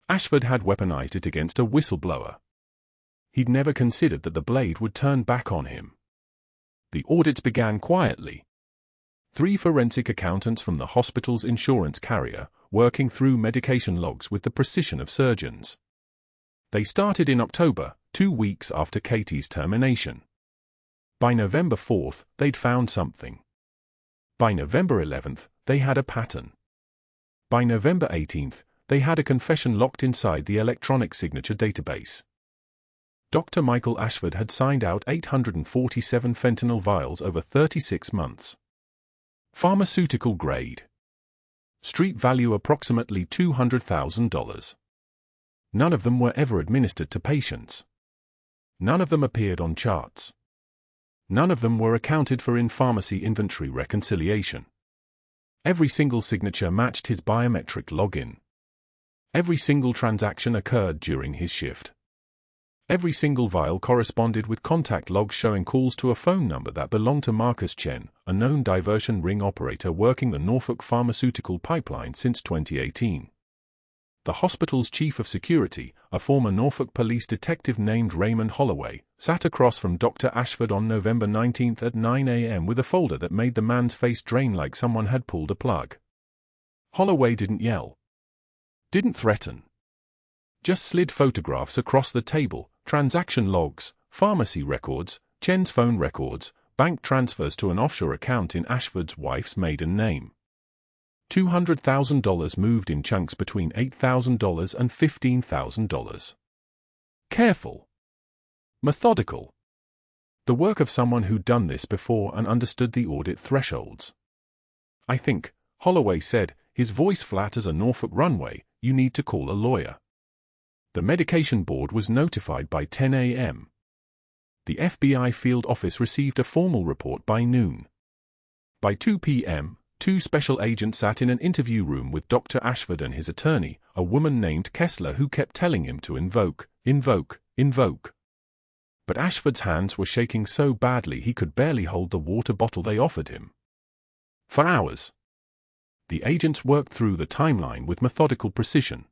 Ashford had weaponized it against a whistleblower. He'd never considered that the blade would turn back on him. The audits began quietly. 3 forensic accountants from the hospital's insurance carrier, working through medication logs with the precision of surgeons. They started in October, 2 weeks after Katie's termination. By November 4th, they'd found something. By November 11th, they had a pattern. By November 18th, they had a confession locked inside the electronic signature database. Dr. Michael Ashford had signed out 847 fentanyl vials over 36 months. Pharmaceutical grade. Street value approximately $200,000. None of them were ever administered to patients. None of them appeared on charts. None of them were accounted for in pharmacy inventory reconciliation. Every single signature matched his biometric login. Every single transaction occurred during his shift. Every single vial corresponded with contact logs showing calls to a phone number that belonged to Marcus Chen, a known diversion ring operator working the Norfolk pharmaceutical pipeline since 2018. The hospital's chief of security, a former Norfolk police detective named Raymond Holloway, sat across from Dr. Ashford on November 19th at 9 a.m. with a folder that made the man's face drain like someone had pulled a plug. Holloway didn't yell. Didn't threaten. Just slid photographs across the table, transaction logs, pharmacy records, Chen's phone records, bank transfers to an offshore account in Ashford's wife's maiden name. $200,000 moved in chunks between $8,000 and $15,000. Careful. Methodical. The work of someone who'd done this before and understood the audit thresholds. I think, Holloway said, his voice flat as a Norfolk runway, you need to call a lawyer. The medication board was notified by 10 a.m. The FBI field office received a formal report by noon. By 2 p.m., 2 special agents sat in an interview room with Dr. Ashford and his attorney, a woman named Kessler who kept telling him to invoke. But Ashford's hands were shaking so badly he could barely hold the water bottle they offered him. For hours, the agents worked through the timeline with methodical precision.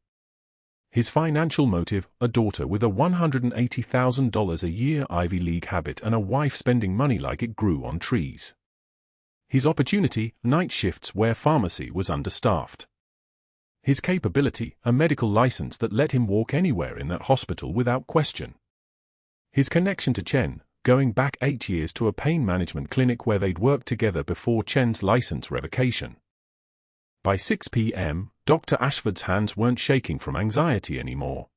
His financial motive, a daughter with a $180,000 a year Ivy League habit and a wife spending money like it grew on trees. His opportunity, night shifts where pharmacy was understaffed. His capability, a medical license that let him walk anywhere in that hospital without question. His connection to Chen, going back 8 years to a pain management clinic where they'd worked together before Chen's license revocation. By 6 p.m., Dr. Ashford's hands weren't shaking from anxiety anymore.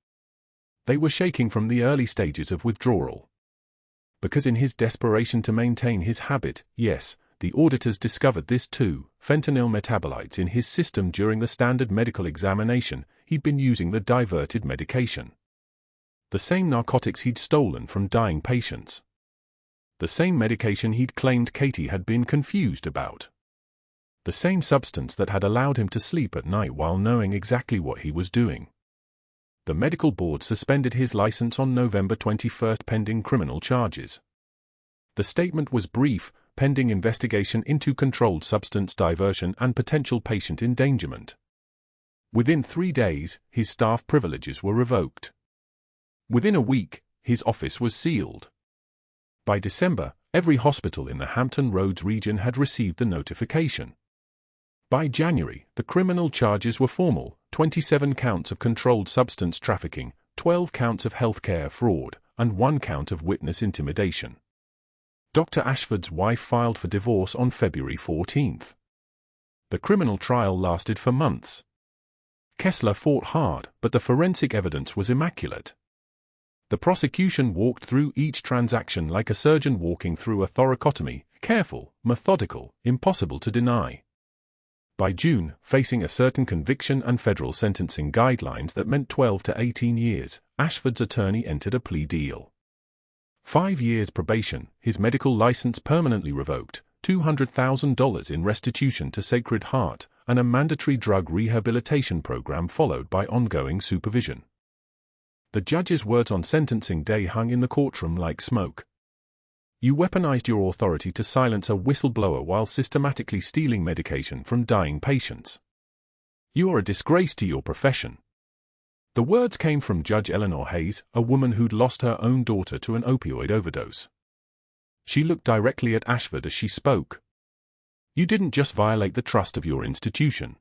They were shaking from the early stages of withdrawal. Because in his desperation to maintain his habit, yes, the auditors discovered this too, fentanyl metabolites in his system during the standard medical examination, he'd been using the diverted medication. The same narcotics he'd stolen from dying patients. The same medication he'd claimed Katie had been confused about. The same substance that had allowed him to sleep at night while knowing exactly what he was doing. The medical board suspended his license on November 21 pending criminal charges. The statement was brief, pending investigation into controlled substance diversion and potential patient endangerment. Within 3 days, his staff privileges were revoked. Within a week, his office was sealed. By December, every hospital in the Hampton Roads region had received the notification. By January, the criminal charges were formal: 27 counts of controlled substance trafficking, 12 counts of healthcare fraud, and 1 count of witness intimidation. Dr. Ashford's wife filed for divorce on February 14. The criminal trial lasted for months. Kessler fought hard, but the forensic evidence was immaculate. The prosecution walked through each transaction like a surgeon walking through a thoracotomy, careful, methodical, impossible to deny. By June, facing a certain conviction and federal sentencing guidelines that meant 12 to 18 years, Ashford's attorney entered a plea deal. 5 years probation, his medical license permanently revoked, $200,000 in restitution to Sacred Heart, and a mandatory drug rehabilitation program followed by ongoing supervision. The judge's words on sentencing day hung in the courtroom like smoke. You weaponized your authority to silence a whistleblower while systematically stealing medication from dying patients. You are a disgrace to your profession. The words came from Judge Eleanor Hayes, a woman who'd lost her own daughter to an opioid overdose. She looked directly at Ashford as she spoke. You didn't just violate the trust of your institution.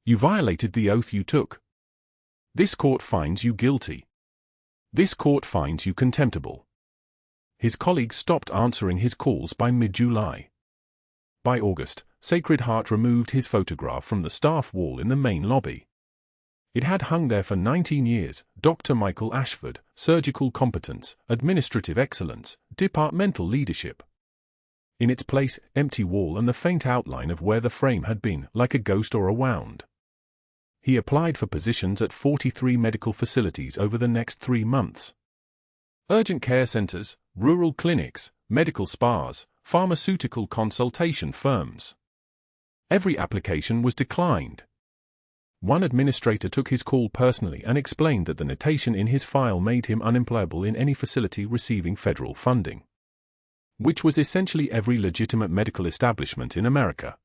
You violated the oath you took. This court finds you guilty. This court finds you contemptible. His colleagues stopped answering his calls by mid-July. By August, Sacred Heart removed his photograph from the staff wall in the main lobby. It had hung there for 19 years, Dr. Michael Ashford, surgical competence, administrative excellence, departmental leadership. In its place, empty wall and the faint outline of where the frame had been, like a ghost or a wound. He applied for positions at 43 medical facilities over the next 3 months. Urgent care centers, rural clinics, medical spas, pharmaceutical consultation firms. Every application was declined. One administrator took his call personally and explained that the notation in his file made him unemployable in any facility receiving federal funding, which was essentially every legitimate medical establishment in America.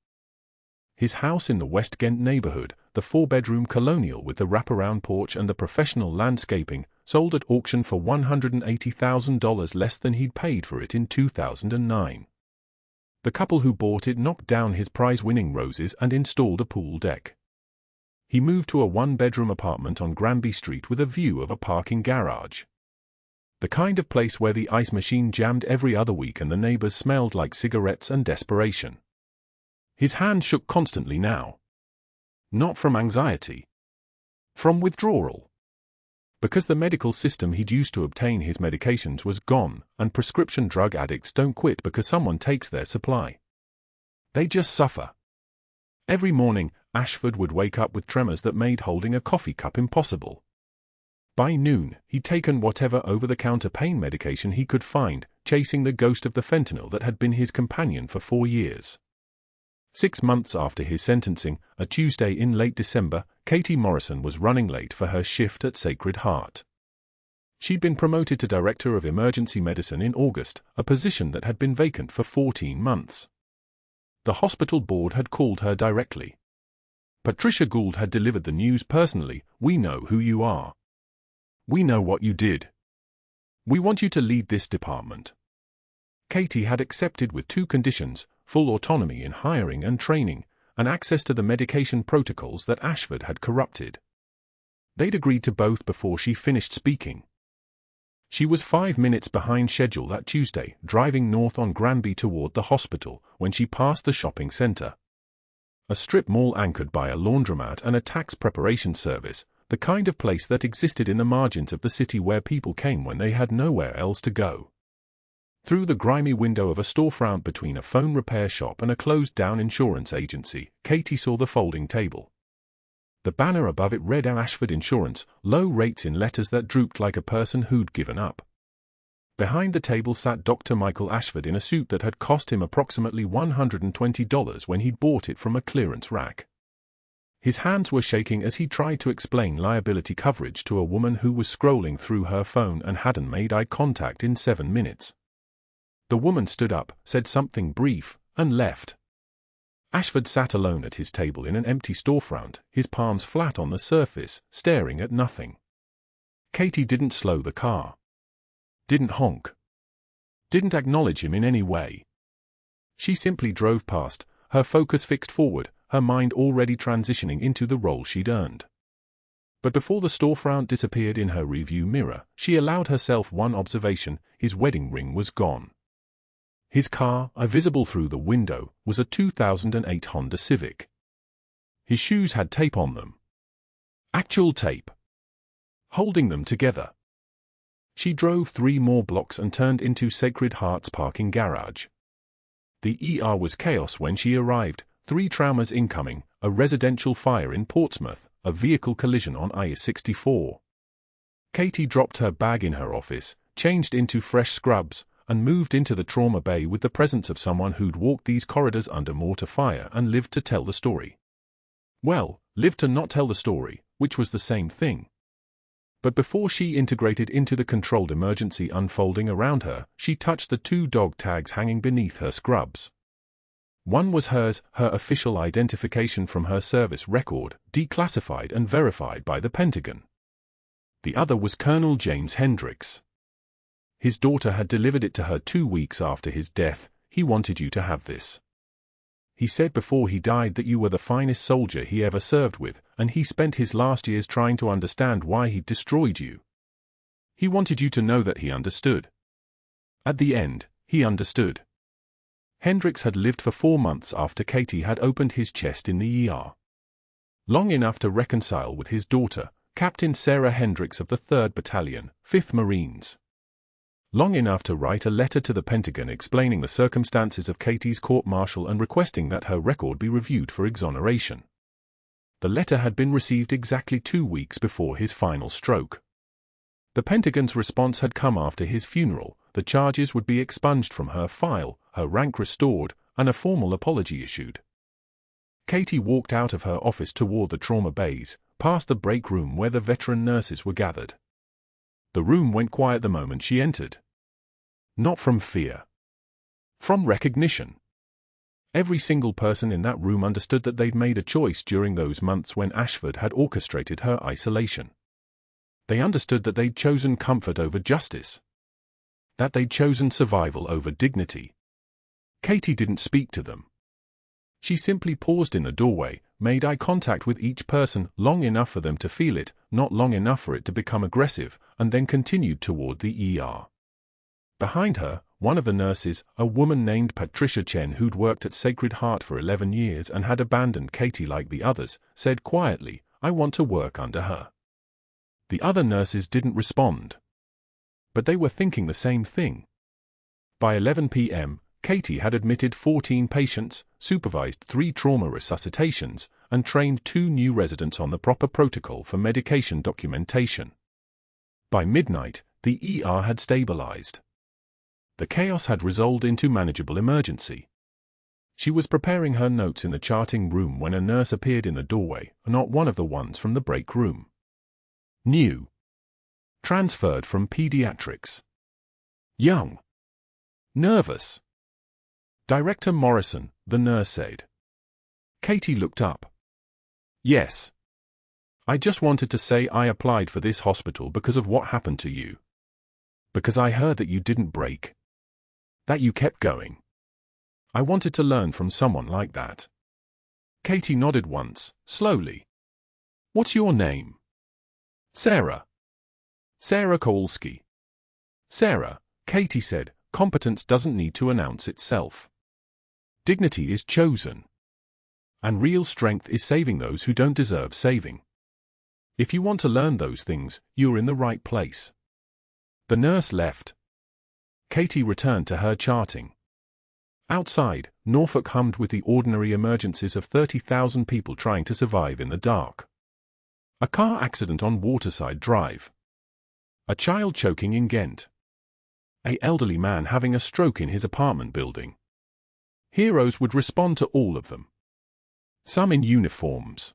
His house in the West Ghent neighborhood, the 4-bedroom colonial with the wraparound porch and the professional landscaping, sold at auction for $180,000 less than he'd paid for it in 2009. The couple who bought it knocked down his prize-winning roses and installed a pool deck. He moved to a 1-bedroom apartment on Granby Street with a view of a parking garage. The kind of place where the ice machine jammed every other week and the neighbors smelled like cigarettes and desperation. His hand shook constantly now. Not from anxiety. From withdrawal. Because the medical system he'd used to obtain his medications was gone, and prescription drug addicts don't quit because someone takes their supply. They just suffer. Every morning, Ashford would wake up with tremors that made holding a coffee cup impossible. By noon, he'd taken whatever over-the-counter pain medication he could find, chasing the ghost of the fentanyl that had been his companion for 4 years. 6 months after his sentencing, a Tuesday in late December, Katie Morrison was running late for her shift at Sacred Heart. She'd been promoted to Director of Emergency Medicine in August, a position that had been vacant for 14 months. The hospital board had called her directly. Patricia Gould had delivered the news personally. "We know who you are. We know what you did. We want you to lead this department." Katie had accepted with two conditions: full autonomy in hiring and training, and access to the medication protocols that Ashford had corrupted. They'd agreed to both before she finished speaking. She was 5 minutes behind schedule that Tuesday, driving north on Granby toward the hospital, when she passed the shopping center. A strip mall anchored by a laundromat and a tax preparation service, the kind of place that existed in the margins of the city where people came when they had nowhere else to go. Through the grimy window of a storefront between a phone repair shop and a closed-down insurance agency, Katie saw the folding table. The banner above it read Ashford Insurance, low rates in letters that drooped like a person who'd given up. Behind the table sat Dr. Michael Ashford in a suit that had cost him approximately $120 when he'd bought it from a clearance rack. His hands were shaking as he tried to explain liability coverage to a woman who was scrolling through her phone and hadn't made eye contact in 7 minutes. The woman stood up, said something brief, and left. Ashford sat alone at his table in an empty storefront, his palms flat on the surface, staring at nothing. Katie didn't slow the car. Didn't honk. Didn't acknowledge him in any way. She simply drove past, her focus fixed forward, her mind already transitioning into the role she'd earned. But before the storefront disappeared in her rearview mirror, she allowed herself one observation: his wedding ring was gone. His car, visible through the window, was a 2008 Honda Civic. His shoes had tape on them. Actual tape. Holding them together. She drove 3 more blocks and turned into Sacred Heart's parking garage. The ER was chaos when she arrived: 3 traumas incoming, a residential fire in Portsmouth, a vehicle collision on I-64. Katie dropped her bag in her office, changed into fresh scrubs, and moved into the trauma bay with the presence of someone who'd walked these corridors under mortar fire and lived to tell the story. Well, lived to not tell the story, which was the same thing. But before she integrated into the controlled emergency unfolding around her, she touched the 2 dog tags hanging beneath her scrubs. One was hers, her official identification from her service record, declassified and verified by the Pentagon. The other was Colonel James Hendricks. His daughter had delivered it to her 2 weeks after his death. "He wanted you to have this. He said before he died that you were the finest soldier he ever served with, and he spent his last years trying to understand why he'd destroyed you. He wanted you to know that he understood." At the end, he understood. Hendricks had lived for 4 months after Katie had opened his chest in the ER. Long enough to reconcile with his daughter, Captain Sarah Hendricks of the 3rd Battalion, 5th Marines. Long enough to write a letter to the Pentagon explaining the circumstances of Katie's court-martial and requesting that her record be reviewed for exoneration. The letter had been received exactly 2 weeks before his final stroke. The Pentagon's response had come after his funeral: the charges would be expunged from her file, her rank restored, and a formal apology issued. Katie walked out of her office toward the trauma bays, past the break room where the veteran nurses were gathered. The room went quiet the moment she entered. Not from fear. From recognition. Every single person in that room understood that they'd made a choice during those months when Ashford had orchestrated her isolation. They understood that they'd chosen comfort over justice. That they'd chosen survival over dignity. Katie didn't speak to them. She simply paused in the doorway, made eye contact with each person, long enough for them to feel it, not long enough for it to become aggressive, and then continued toward the ER. Behind her, one of the nurses, a woman named Patricia Chen who'd worked at Sacred Heart for 11 years and had abandoned Katie like the others, said quietly, "I want to work under her." The other nurses didn't respond. But they were thinking the same thing. By 11 p.m., Katie had admitted 14 patients, supervised 3 trauma resuscitations, and trained 2 new residents on the proper protocol for medication documentation. By midnight, the ER had stabilized. The chaos had resolved into manageable emergency. She was preparing her notes in the charting room when a nurse appeared in the doorway, not one of the ones from the break room. New. Transferred from pediatrics. Young. Nervous. Director Morrison, the nurse said. Katie looked up. Yes. I just wanted to say I applied for this hospital because of what happened to you. Because I heard that you didn't break. That you kept going. I wanted to learn from someone like that. Katie nodded once, slowly. What's your name? Sarah. Sarah Kowalski. Sarah, Katie said, competence doesn't need to announce itself. Dignity is chosen. And real strength is saving those who don't deserve saving. If you want to learn those things, you're in the right place. The nurse left. Katie returned to her charting. Outside, Norfolk hummed with the ordinary emergencies of 30,000 people trying to survive in the dark. A car accident on Waterside Drive. A child choking in Ghent. An elderly man having a stroke in his apartment building. Heroes would respond to all of them. Some in uniforms.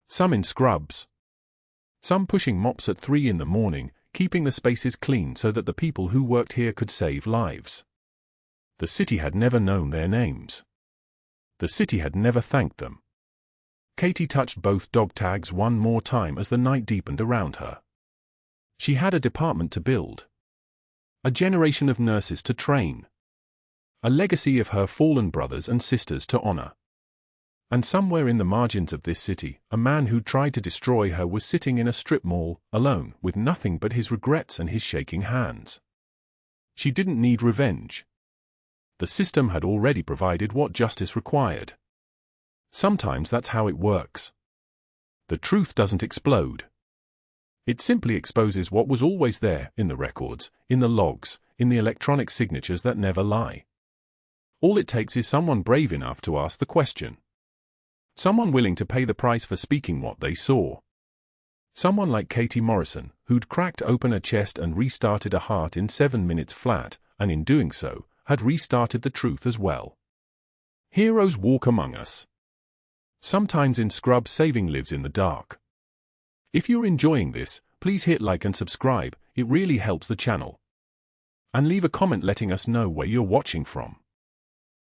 Some in scrubs. Some pushing mops at 3 in the morning, keeping the spaces clean so that the people who worked here could save lives. The city had never known their names. The city had never thanked them. Katie touched both dog tags one more time as the night deepened around her. She had a department to build. A generation of nurses to train. A legacy of her fallen brothers and sisters to honor. And somewhere in the margins of this city, a man who tried to destroy her was sitting in a strip mall, alone, with nothing but his regrets and his shaking hands. She didn't need revenge. The system had already provided what justice required. Sometimes that's how it works. The truth doesn't explode. It simply exposes what was always there, in the records, in the logs, in the electronic signatures that never lie. All it takes is someone brave enough to ask the question. Someone willing to pay the price for speaking what they saw. Someone like Katie Morrison, who'd cracked open a chest and restarted a heart in 7 minutes flat, and in doing so, had restarted the truth as well. Heroes walk among us. Sometimes in scrub saving lives in the dark. If you're enjoying this, please hit like and subscribe, it really helps the channel. And leave a comment letting us know where you're watching from.